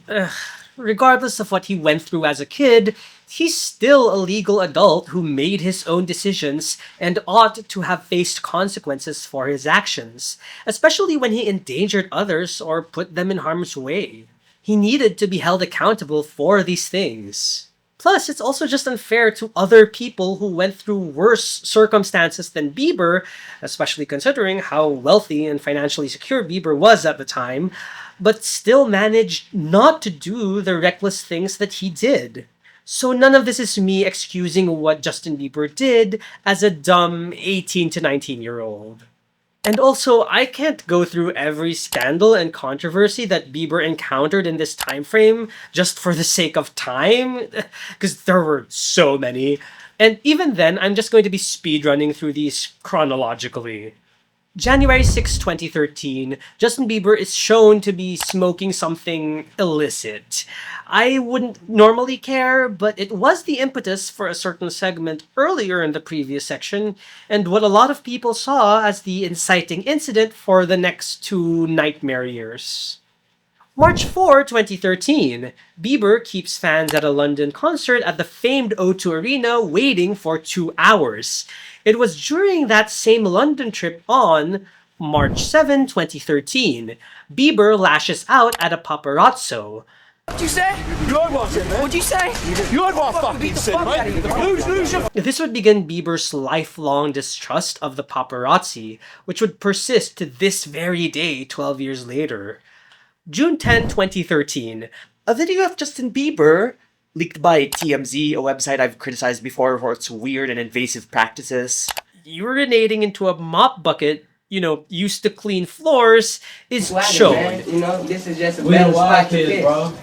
regardless of what he went through as a kid, he's still a legal adult who made his own decisions and ought to have faced consequences for his actions, especially when he endangered others or put them in harm's way. He needed to be held accountable for these things. Plus, it's also just unfair to other people who went through worse circumstances than Bieber, especially considering how wealthy and financially secure Bieber was at the time, but still managed not to do the reckless things that he did. So none of this is me excusing what Justin Bieber did as a dumb 18 to 19-year-old. And also, I can't go through every scandal and controversy that Bieber encountered in this time frame just for the sake of time, because there were so many. And even then, I'm just going to be speedrunning through these chronologically. January 6, 2013, Justin Bieber is shown to be smoking something illicit. I wouldn't normally care, but it was the impetus for a certain segment earlier in the previous section, and what a lot of people saw as the inciting incident for the next 2 nightmare years. March 4, 2013, Bieber keeps fans at a London concert at the famed O2 Arena waiting for 2 hours. It was during that same London trip on March 7, 2013, Bieber lashes out at a paparazzo. What'd you say? You heard what I said, man. What'd you say? You heard what I fucking said, mate. Lose your... This would begin Bieber's lifelong distrust of the paparazzi, which would persist to this very day 12 years later. June 10, 2013, a video of Justin Bieber, leaked by TMZ, a website I've criticized before for its weird and invasive practices, urinating into a mop bucket, used to clean floors, is shown. Man. This is just a better spot to piss. Bro.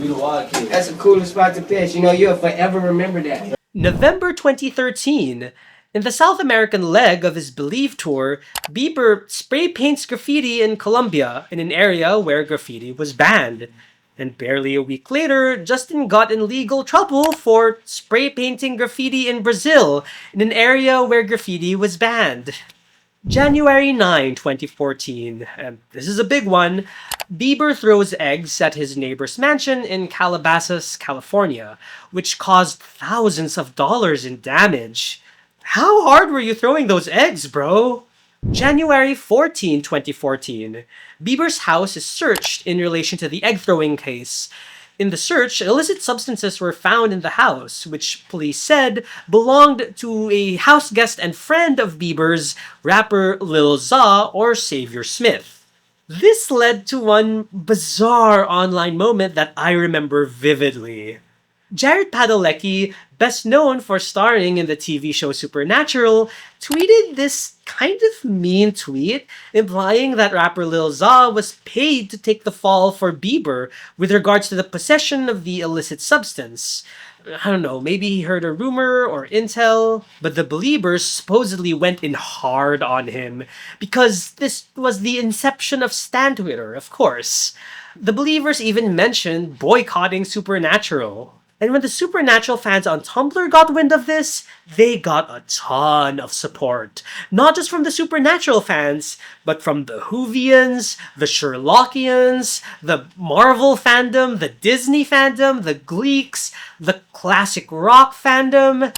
We the wild kids. That's a cooler spot to piss. You'll forever remember that. November 2013, in the South American leg of his Believe tour, Bieber spray paints graffiti in Colombia, in an area where graffiti was banned. And barely a week later, Justin got in legal trouble for spray painting graffiti in Brazil, in an area where graffiti was banned. January 9, 2014, and this is a big one, Bieber throws eggs at his neighbor's mansion in Calabasas, California, which caused thousands of dollars in damage. How hard were you throwing those eggs, bro? January 14, 2014, Bieber's house is searched in relation to the egg-throwing case. In the search, illicit substances were found in the house, which police said belonged to a house guest and friend of Bieber's, rapper Lil Za or Xavier Smith. This led to one bizarre online moment that I remember vividly. Jared Padalecki, best known for starring in the TV show Supernatural, tweeted this kind of mean tweet implying that rapper Lil Za was paid to take the fall for Bieber with regards to the possession of the illicit substance. I don't know, maybe he heard a rumor or intel, but the Believers supposedly went in hard on him because this was the inception of Stan Twitter, of course. The Believers even mentioned boycotting Supernatural. And when the Supernatural fans on Tumblr got wind of this, they got a ton of support. Not just from the Supernatural fans, but from the Whovians, the Sherlockians, the Marvel fandom, the Disney fandom, the Gleeks, the classic rock fandom.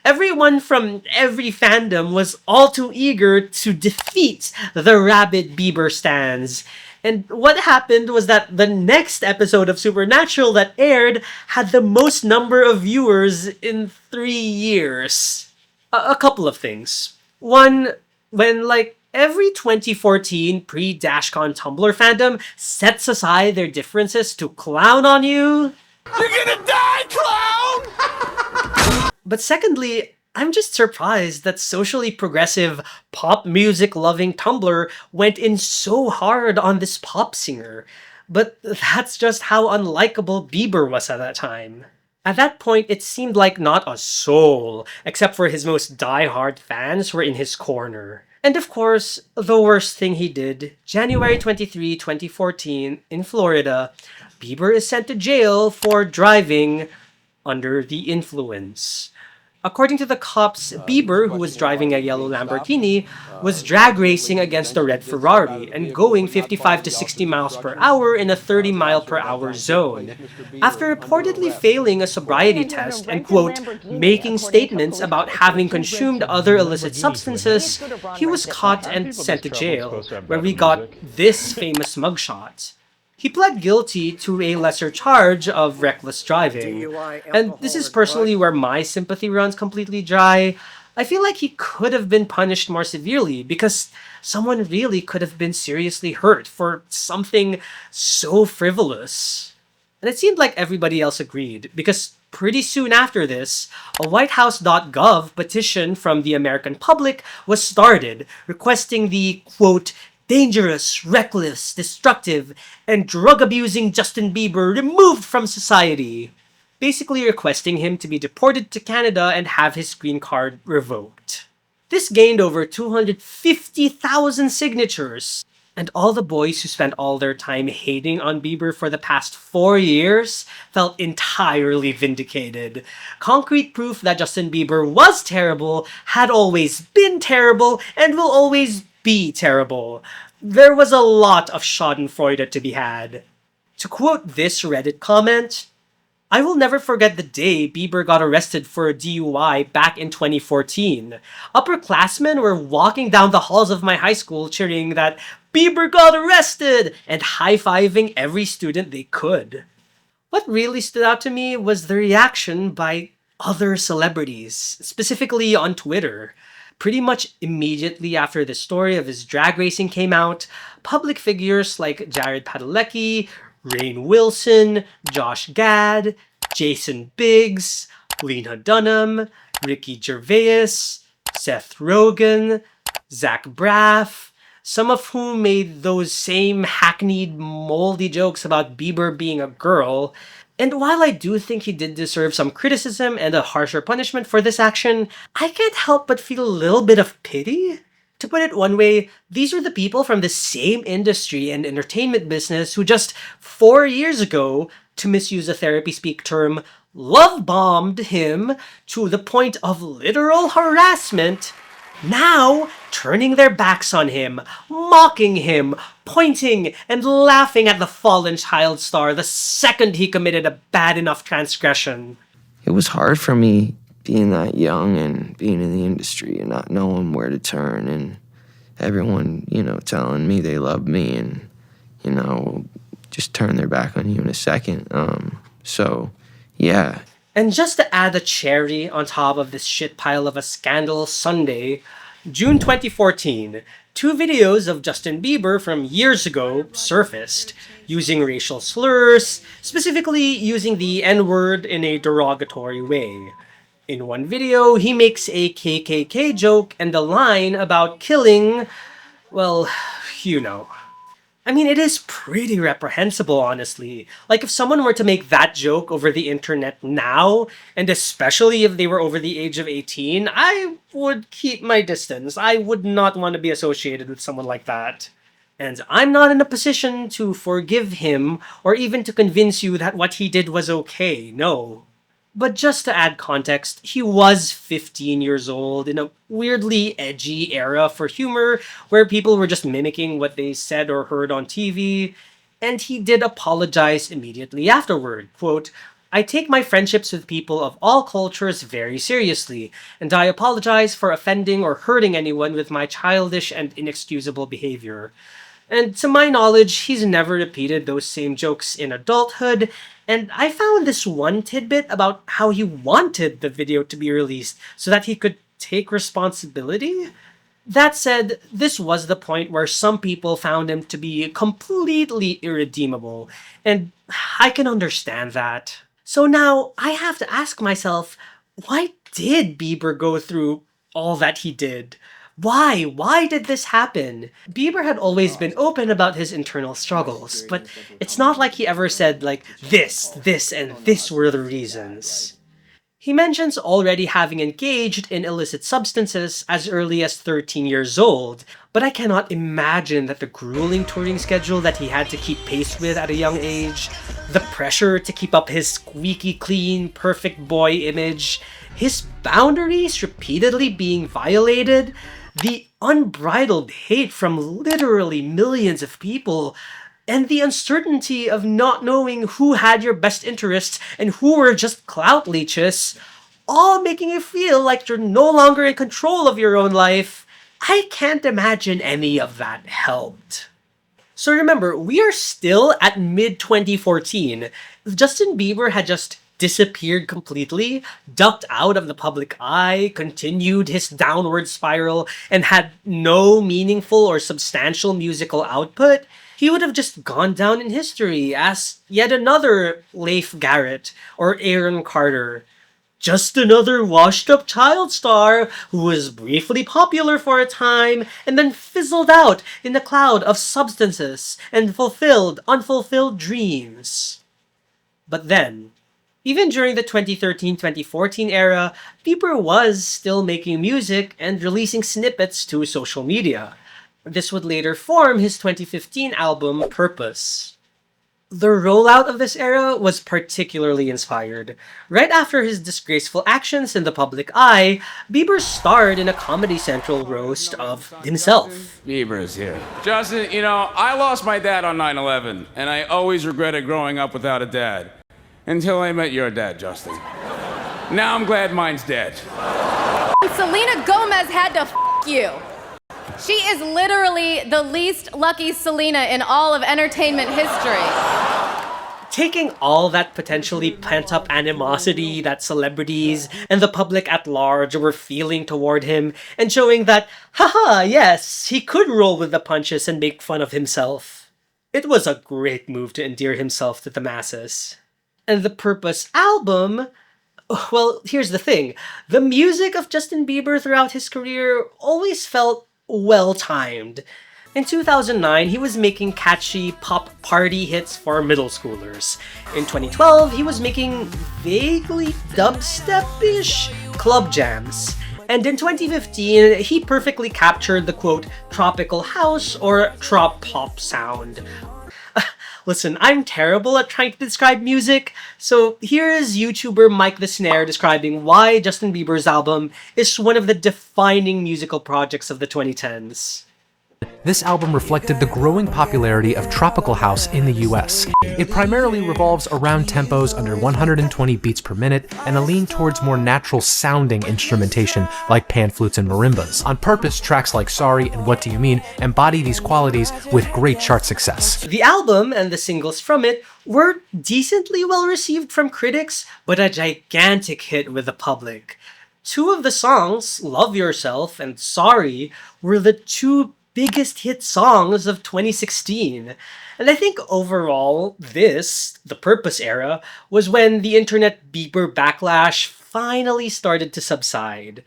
Everyone from every fandom was all too eager to defeat the rabid Bieber stans. And what happened was that the next episode of Supernatural that aired had the most number of viewers in 3 years. A couple of things. One, when every 2014 pre-Dashcon Tumblr fandom sets aside their differences to clown on you. You're gonna die, clown! But secondly, I'm just surprised that socially progressive, pop music loving Tumblr went in so hard on this pop singer. But that's just how unlikable Bieber was at that time. At that point, it seemed like not a soul, except for his most die-hard fans, were in his corner. And of course, the worst thing he did, January 23, 2014, in Florida, Bieber is sent to jail for driving under the influence. According to the cops, Bieber, who was driving a yellow Lamborghini, was drag racing against a red Ferrari and going 55 to 60 miles per hour in a 30 mile per hour zone. After reportedly failing a sobriety test and, quote, making statements about having consumed other illicit substances, he was caught and sent to jail, where we got this famous mugshot. He pled guilty to a lesser charge of reckless driving. And this is personally where my sympathy runs completely dry. I feel like he could have been punished more severely because someone really could have been seriously hurt for something so frivolous. And it seemed like everybody else agreed because pretty soon after this, a WhiteHouse.gov petition from the American public was started requesting the, quote, dangerous, reckless, destructive, and drug-abusing Justin Bieber removed from society, basically requesting him to be deported to Canada and have his green card revoked. This gained over 250,000 signatures, and all the boys who spent all their time hating on Bieber for the past 4 years felt entirely vindicated. Concrete proof that Justin Bieber was terrible, had always been terrible, and will always be terrible. There was a lot of schadenfreude to be had. To quote this Reddit comment, I will never forget the day Bieber got arrested for a DUI back in 2014. Upperclassmen were walking down the halls of my high school cheering that Bieber got arrested and high-fiving every student they could. What really stood out to me was the reaction by other celebrities, specifically on Twitter. Pretty much immediately after the story of his drag racing came out, public figures like Jared Padalecki, Rainn Wilson, Josh Gad, Jason Biggs, Lena Dunham, Ricky Gervais, Seth Rogen, Zach Braff, some of whom made those same hackneyed, moldy jokes about Bieber being a girl. And while I do think he did deserve some criticism and a harsher punishment for this action, I can't help but feel a little bit of pity. To put it one way, these are the people from the same industry and entertainment business who just 4 years ago, to misuse a therapy speak term, love-bombed him to the point of literal harassment, now turning their backs on him, mocking him, pointing and laughing at the fallen child star the second he committed a bad enough transgression. It was hard for me being that young and being in the industry and not knowing where to turn and everyone, telling me they love me and, just turn their back on you in a second. So, yeah. And just to add a cherry on top of this shit pile of a scandal Sunday, June 2014, 2 videos of Justin Bieber from years ago surfaced, using racial slurs, specifically using the N-word in a derogatory way. In one video, he makes a KKK joke and a line about killing, well, I mean, it is pretty reprehensible, honestly. Like, if someone were to make that joke over the internet now, and especially if they were over the age of 18, I would keep my distance. I would not want to be associated with someone like that. And I'm not in a position to forgive him, or even to convince you that what he did was okay, no. But just to add context, he was 15 years old in a weirdly edgy era for humor where people were just mimicking what they said or heard on TV, and he did apologize immediately afterward. Quote, I take my friendships with people of all cultures very seriously, and I apologize for offending or hurting anyone with my childish and inexcusable behavior. And to my knowledge, he's never repeated those same jokes in adulthood, and I found this one tidbit about how he wanted the video to be released so that he could take responsibility. That said, this was the point where some people found him to be completely irredeemable, and I can understand that. So now, I have to ask myself, why did Bieber go through all that he did? Why? Why did this happen? Bieber had always been open about his internal struggles, but it's not like he ever said, like, this, and this were the reasons. He mentions already having engaged in illicit substances as early as 13 years old, but I cannot imagine that the grueling touring schedule that he had to keep pace with at a young age, the pressure to keep up his squeaky clean, perfect boy image, his boundaries repeatedly being violated, the unbridled hate from literally millions of people, and the uncertainty of not knowing who had your best interests and who were just clout leeches, all making you feel like you're no longer in control of your own life. I can't imagine any of that helped. So remember, we are still at mid-2014. Justin Bieber had just disappeared completely, ducked out of the public eye, continued his downward spiral, and had no meaningful or substantial musical output. He would have just gone down in history as yet another Leif Garrett or Aaron Carter. Just another washed-up child star who was briefly popular for a time and then fizzled out in a cloud of substances and unfulfilled dreams. But then, even during the 2013-2014 era, Bieber was still making music and releasing snippets to social media. This would later form his 2015 album, Purpose. The rollout of this era was particularly inspired. Right after his disgraceful actions in the public eye, Bieber starred in a Comedy Central roast of himself. Bieber's here. Justin, you know, I lost my dad on 9/11, and I always regretted growing up without a dad. Until I met your dad, Justin. Now I'm glad mine's dead. Selena Gomez had to you. She is literally the least lucky Selena in all of entertainment history. Taking all that potentially pent-up animosity that celebrities and the public at large were feeling toward him and showing that, haha, yes, he could roll with the punches and make fun of himself. It was a great move to endear himself to the masses. And the Purpose album, well, here's the thing. The music of Justin Bieber throughout his career always felt well-timed. In 2009, he was making catchy pop party hits for middle schoolers. In 2012, he was making vaguely dubstep-ish club jams. And in 2015, he perfectly captured the quote, tropical house or trop pop sound. Listen, I'm terrible at trying to describe music, so here is YouTuber Mike the Snare describing why Justin Bieber's album is one of the defining musical projects of the 2010s. This album reflected the growing popularity of tropical house in the US. It primarily revolves around tempos under 120 beats per minute and a lean towards more natural sounding instrumentation like pan flutes and marimbas. On Purpose, tracks like Sorry and What Do You Mean embody these qualities with great chart success. The album and the singles from it were decently well received from critics, but a gigantic hit with the public. Two of the songs, Love Yourself and Sorry, were the two biggest hit songs of 2016. And I think overall, the Purpose era, was when the internet Bieber backlash finally started to subside.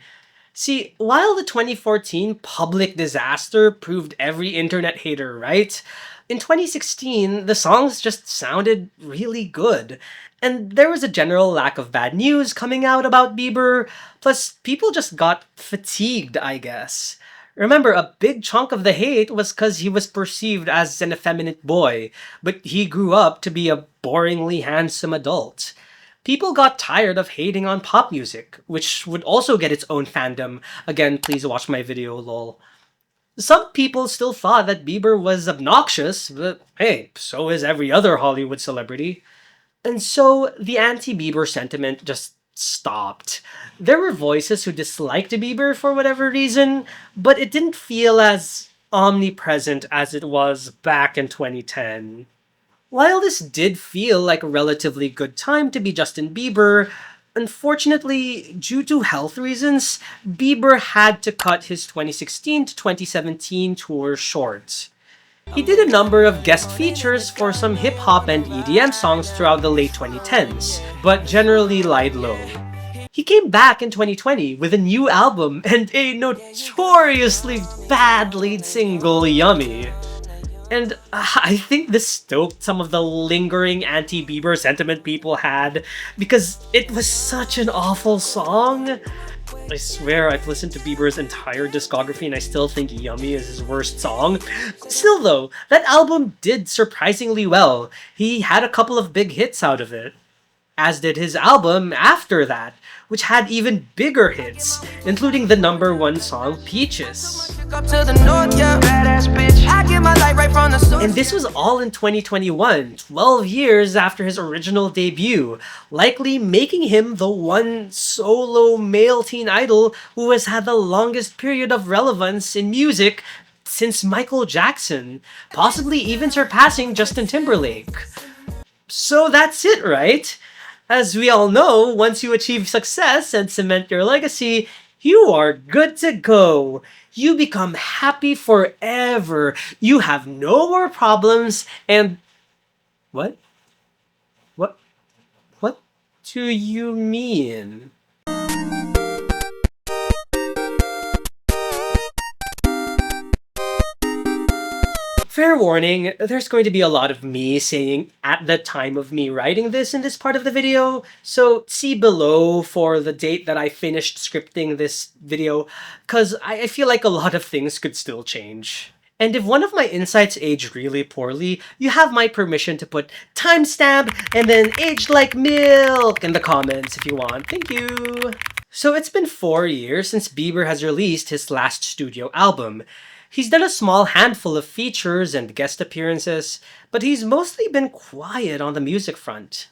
See, while the 2014 public disaster proved every internet hater right, in 2016, the songs just sounded really good. And there was a general lack of bad news coming out about Bieber, plus people just got fatigued, I guess. Remember, a big chunk of the hate was because he was perceived as an effeminate boy, but he grew up to be a boringly handsome adult. People got tired of hating on pop music, which would also get its own fandom. Again, please watch my video, lol. Some people still thought that Bieber was obnoxious, but hey, so is every other Hollywood celebrity. And so the anti-Bieber sentiment just stopped. There were voices who disliked Bieber for whatever reason, but it didn't feel as omnipresent as it was back in 2010. While this did feel like a relatively good time to be Justin Bieber, unfortunately, due to health reasons, Bieber had to cut his 2016 to 2017 tour short. He did a number of guest features for some hip-hop and EDM songs throughout the late 2010s, but generally lied low. He came back in 2020 with a new album and a notoriously bad lead single, Yummy. And I think this stoked some of the lingering anti-Bieber sentiment people had, because it was such an awful song. I swear I've listened to Bieber's entire discography and I still think Yummy is his worst song. Still though, that album did surprisingly well. He had a couple of big hits out of it. As did his album after that, which had even bigger hits, including the #1 song, Peaches. And this was all in 2021, 12 years after his original debut, likely making him the one solo male teen idol who has had the longest period of relevance in music since Michael Jackson, possibly even surpassing Justin Timberlake. So that's it, right? As we all know, once you achieve success and cement your legacy, you are good to go. You become happy forever. You have no more problems and... What? What do you mean? Fair warning, there's going to be a lot of me saying at the time of me writing this in this part of the video, so see below for the date that I finished scripting this video, cause I feel like a lot of things could still change. And if one of my insights aged really poorly, you have my permission to put timestamp and then aged like milk in the comments if you want. Thank you! So it's been 4 years since Bieber has released his last studio album. He's done a small handful of features and guest appearances, but he's mostly been quiet on the music front.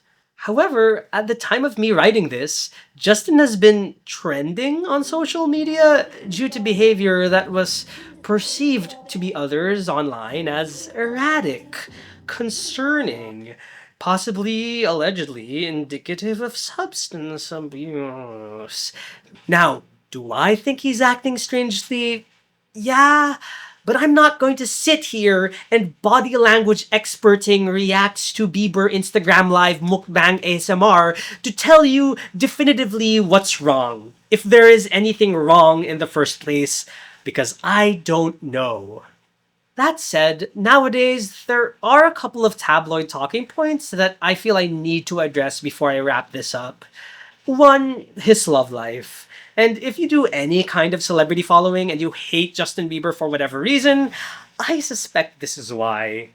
However, at the time of me writing this, Justin has been trending on social media due to behavior that was perceived to be others online as erratic, concerning, possibly, allegedly, indicative of substance abuse. Now, do I think he's acting strangely? Yeah, but I'm not going to sit here and body language experting reacts to Bieber Instagram Live mukbang ASMR to tell you definitively what's wrong, if there is anything wrong in the first place, because I don't know. That said, nowadays, there are a couple of tabloid talking points that I feel I need to address before I wrap this up. One, his love life. And if you do any kind of celebrity following and you hate Justin Bieber for whatever reason, I suspect this is why.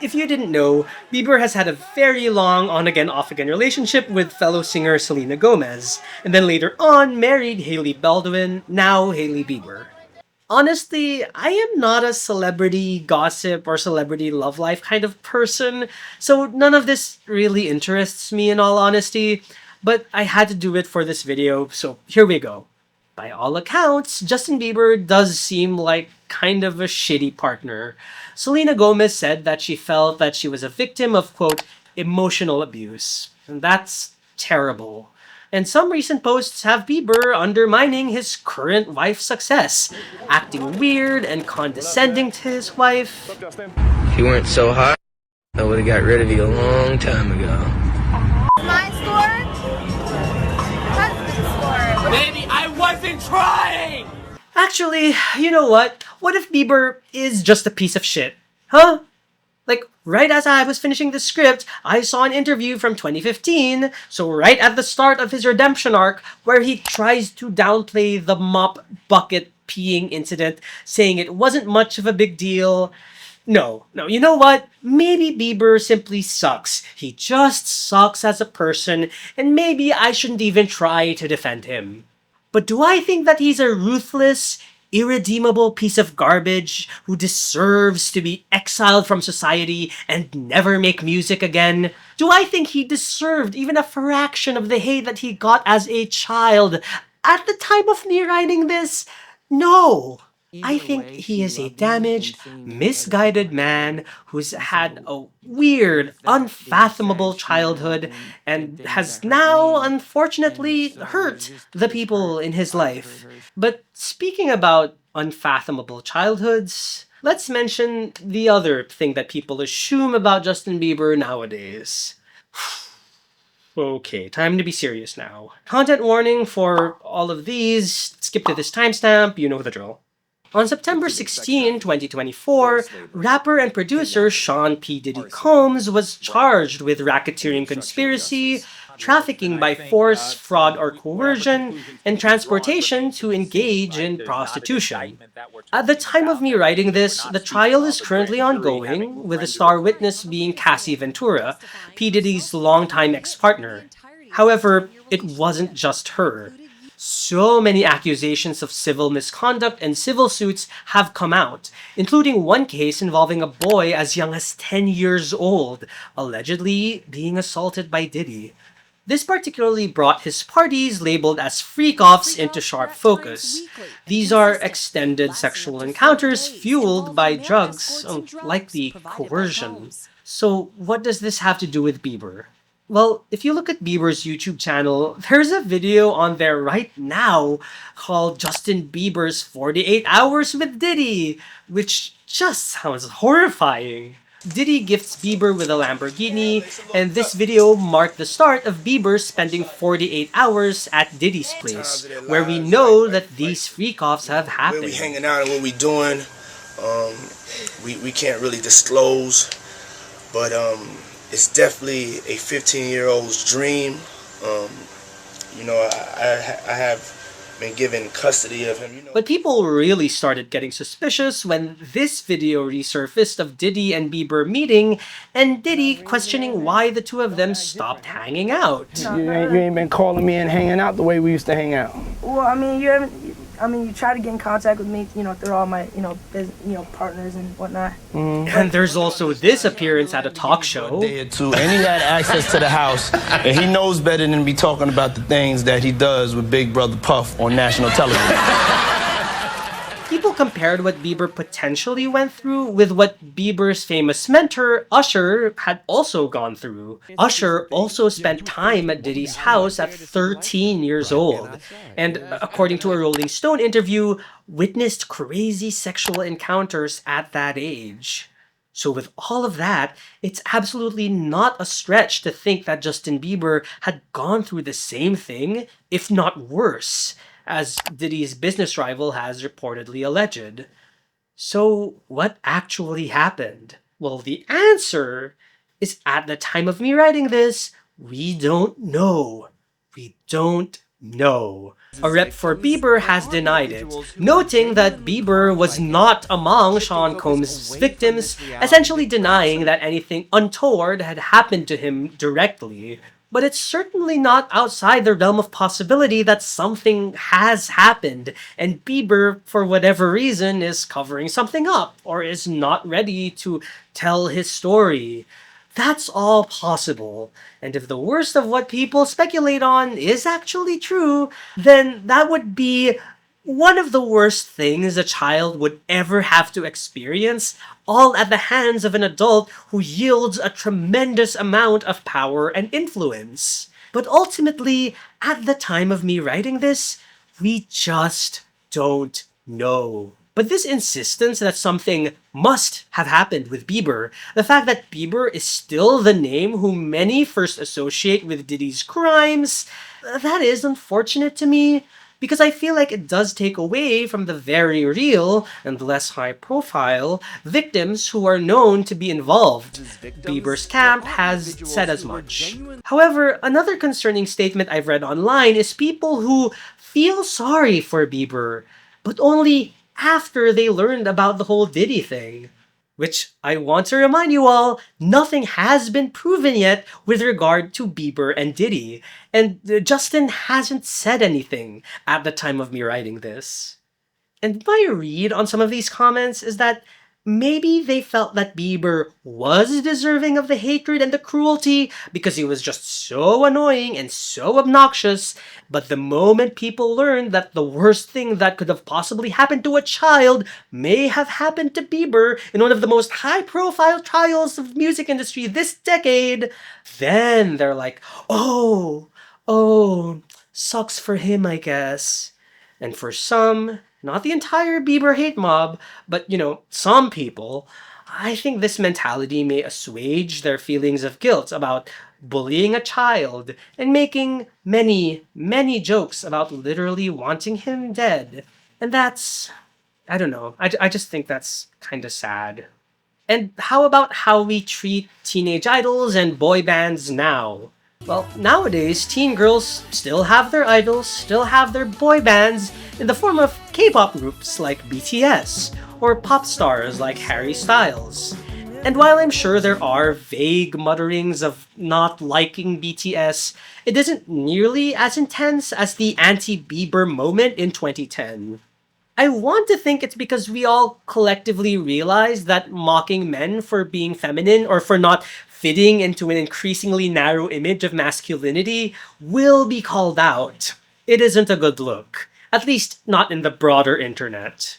If you didn't know, Bieber has had a very long on-again, off-again relationship with fellow singer Selena Gomez, and then later on married Hailey Baldwin, now Hailey Bieber. Honestly, I am not a celebrity gossip or celebrity love life kind of person, so none of this really interests me in all honesty. But I had to do it for this video, so here we go. By all accounts, Justin Bieber does seem like kind of a shitty partner. Selena Gomez said that she felt that she was a victim of, quote, emotional abuse. And that's terrible. And some recent posts have Bieber undermining his current wife's success, acting weird and condescending to his wife. If you weren't so hot, I would have got rid of you a long time ago. My score? Husband's score. Baby, I wasn't trying! Actually, you know what? What if Bieber is just a piece of shit? Huh? Like, right as I was finishing the script, I saw an interview from 2015, so right at the start of his redemption arc, where he tries to downplay the mop bucket peeing incident, saying it wasn't much of a big deal. No, you know what? Maybe Bieber simply sucks. He just sucks as a person, and maybe I shouldn't even try to defend him. But do I think that he's a ruthless, irredeemable piece of garbage who deserves to be exiled from society and never make music again? Do I think he deserved even a fraction of the hate that he got as a child? At the time of me writing this, no. I think he is a damaged, misguided man who's had a weird, unfathomable childhood and has now, unfortunately, hurt the people in his life. But speaking about unfathomable childhoods, let's mention the other thing that people assume about Justin Bieber nowadays. Okay, time to be serious now. Content warning for all of these. Skip to this timestamp, you know the drill. On September 16, 2024, rapper and producer Sean P. Diddy Combs was charged with racketeering conspiracy, trafficking by force, fraud or coercion, and transportation to engage in prostitution. At the time of me writing this, the trial is currently ongoing, with the star witness being Cassie Ventura, P. Diddy's longtime ex-partner. However, it wasn't just her. So many accusations of civil misconduct and civil suits have come out, including one case involving a boy as young as 10 years old, allegedly being assaulted by Diddy. This particularly brought his parties labeled as freak-offs into sharp focus. These are extended sexual encounters fueled by drugs, likely coercion. So what does this have to do with Bieber? Well, if you look at Bieber's YouTube channel, there's a video on there right now called Justin Bieber's 48 Hours with Diddy, which just sounds horrifying. Diddy gifts Bieber with a Lamborghini, and this video marked the start of Bieber spending 48 hours at Diddy's place, where we know that these freak-offs have happened. Where we hanging out and what we doing, we can't really disclose, but it's definitely a 15-year-old's dream. I have been given custody of him. But people really started getting suspicious when this video resurfaced of Diddy and Bieber meeting, and Diddy questioning why the two of them stopped hanging out. You ain't been calling me and hanging out the way we used to hang out. Well, I mean, you try to get in contact with me, through all my, partners and whatnot. And there's also this appearance at a talk show. And he had access to the house, and he knows better than to be talking about the things that he does with Big Brother Puff on national television. People compared what Bieber potentially went through with what Bieber's famous mentor, Usher, had also gone through. Usher also spent time at Diddy's house at 13 years old, and according to a Rolling Stone interview, witnessed crazy sexual encounters at that age. So with all of that, it's absolutely not a stretch to think that Justin Bieber had gone through the same thing, if not worse, as Diddy's business rival has reportedly alleged. So what actually happened? Well, the answer is, at the time of me writing this, we don't know. We don't know. A rep for Bieber has denied it, noting that Bieber was not among Sean Combs' victims, essentially denying that anything untoward had happened to him directly. But it's certainly not outside the realm of possibility that something has happened, and Bieber, for whatever reason, is covering something up, or is not ready to tell his story. That's all possible, and if the worst of what people speculate on is actually true, then that would be one of the worst things a child would ever have to experience, all at the hands of an adult who yields a tremendous amount of power and influence. But ultimately, at the time of me writing this, we just don't know. But this insistence that something must have happened with Bieber, the fact that Bieber is still the name whom many first associate with Diddy's crimes, that is unfortunate to me, because I feel like it does take away from the very real and less high-profile victims who are known to be involved. Bieber's camp has said as much. However, another concerning statement I've read online is people who feel sorry for Bieber, but only after they learned about the whole Diddy thing. Which, I want to remind you all, nothing has been proven yet with regard to Bieber and Diddy, and Justin hasn't said anything at the time of me writing this. And my read on some of these comments is that Maybe they felt that Bieber was deserving of the hatred and the cruelty because he was just so annoying and so obnoxious, but the moment people learned that the worst thing that could have possibly happened to a child may have happened to Bieber in one of the most high-profile trials of the music industry this decade, then they're like, oh, sucks for him, I guess. And for some, not the entire Bieber hate mob, but, some people, I think this mentality may assuage their feelings of guilt about bullying a child and making many, many jokes about literally wanting him dead. And that's, I don't know, I just think that's kind of sad. And how about how we treat teenage idols and boy bands now? Well, nowadays, teen girls still have their idols, still have their boy bands in the form of K-pop groups like BTS, or pop stars like Harry Styles. And while I'm sure there are vague mutterings of not liking BTS, it isn't nearly as intense as the anti-Bieber moment in 2010. I want to think it's because we all collectively realize that mocking men for being feminine or for not fitting into an increasingly narrow image of masculinity will be called out. It isn't a good look, at least not in the broader internet.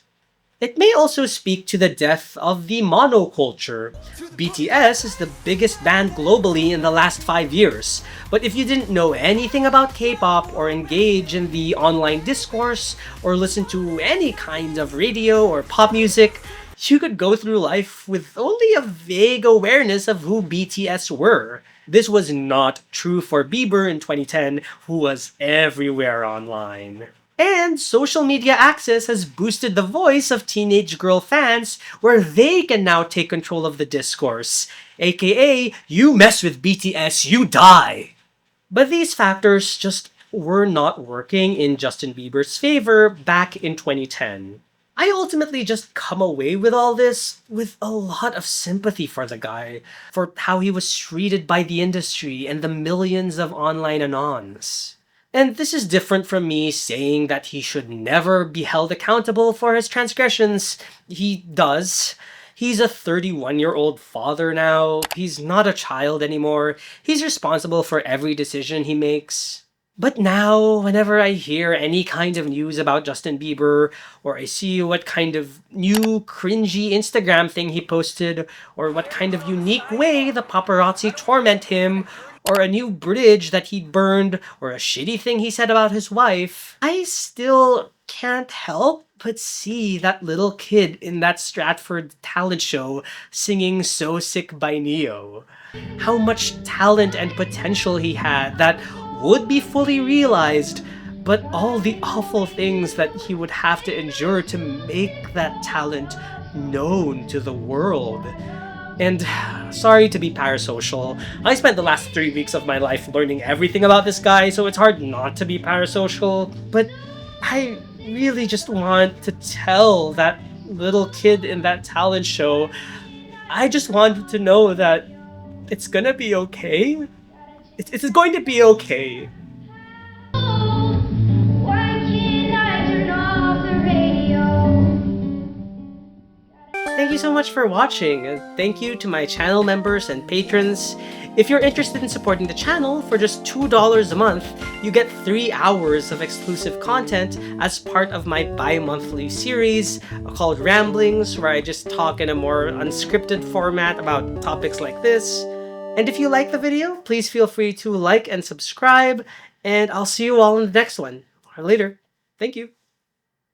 It may also speak to the death of the monoculture. BTS is the biggest band globally in the last 5 years, but if you didn't know anything about K-pop or engage in the online discourse or listen to any kind of radio or pop music, you could go through life with only a vague awareness of who BTS were. This was not true for Bieber in 2010, who was everywhere online. And social media access has boosted the voice of teenage girl fans where they can now take control of the discourse, aka, you mess with BTS, you die! But these factors just were not working in Justin Bieber's favor back in 2010. I ultimately just come away with all this with a lot of sympathy for the guy, for how he was treated by the industry and the millions of online anons. And this is different from me saying that he should never be held accountable for his transgressions. He does. He's a 31-year-old father now. He's not a child anymore. He's responsible for every decision he makes. But now, whenever I hear any kind of news about Justin Bieber, or I see what kind of new cringy Instagram thing he posted, or what kind of unique way the paparazzi torment him, or a new bridge that he burned, or a shitty thing he said about his wife, I still can't help but see that little kid in that Stratford talent show singing So Sick by Neo. How much talent and potential he had that would be fully realized, but all the awful things that he would have to endure to make that talent known to the world. And sorry to be parasocial, I spent the last 3 weeks of my life learning everything about this guy, so it's hard not to be parasocial, but I really just want to tell that little kid in that talent show, I just wanted to know that it's gonna be okay. It's going to be okay. Thank you so much for watching, and thank you to my channel members and patrons. If you're interested in supporting the channel, for just $2 a month, you get 3 hours of exclusive content as part of my bi-monthly series called Ramblings, where I just talk in a more unscripted format about topics like this. And if you like the video, please feel free to like and subscribe, and I'll see you all in the next one. Or later. Thank you.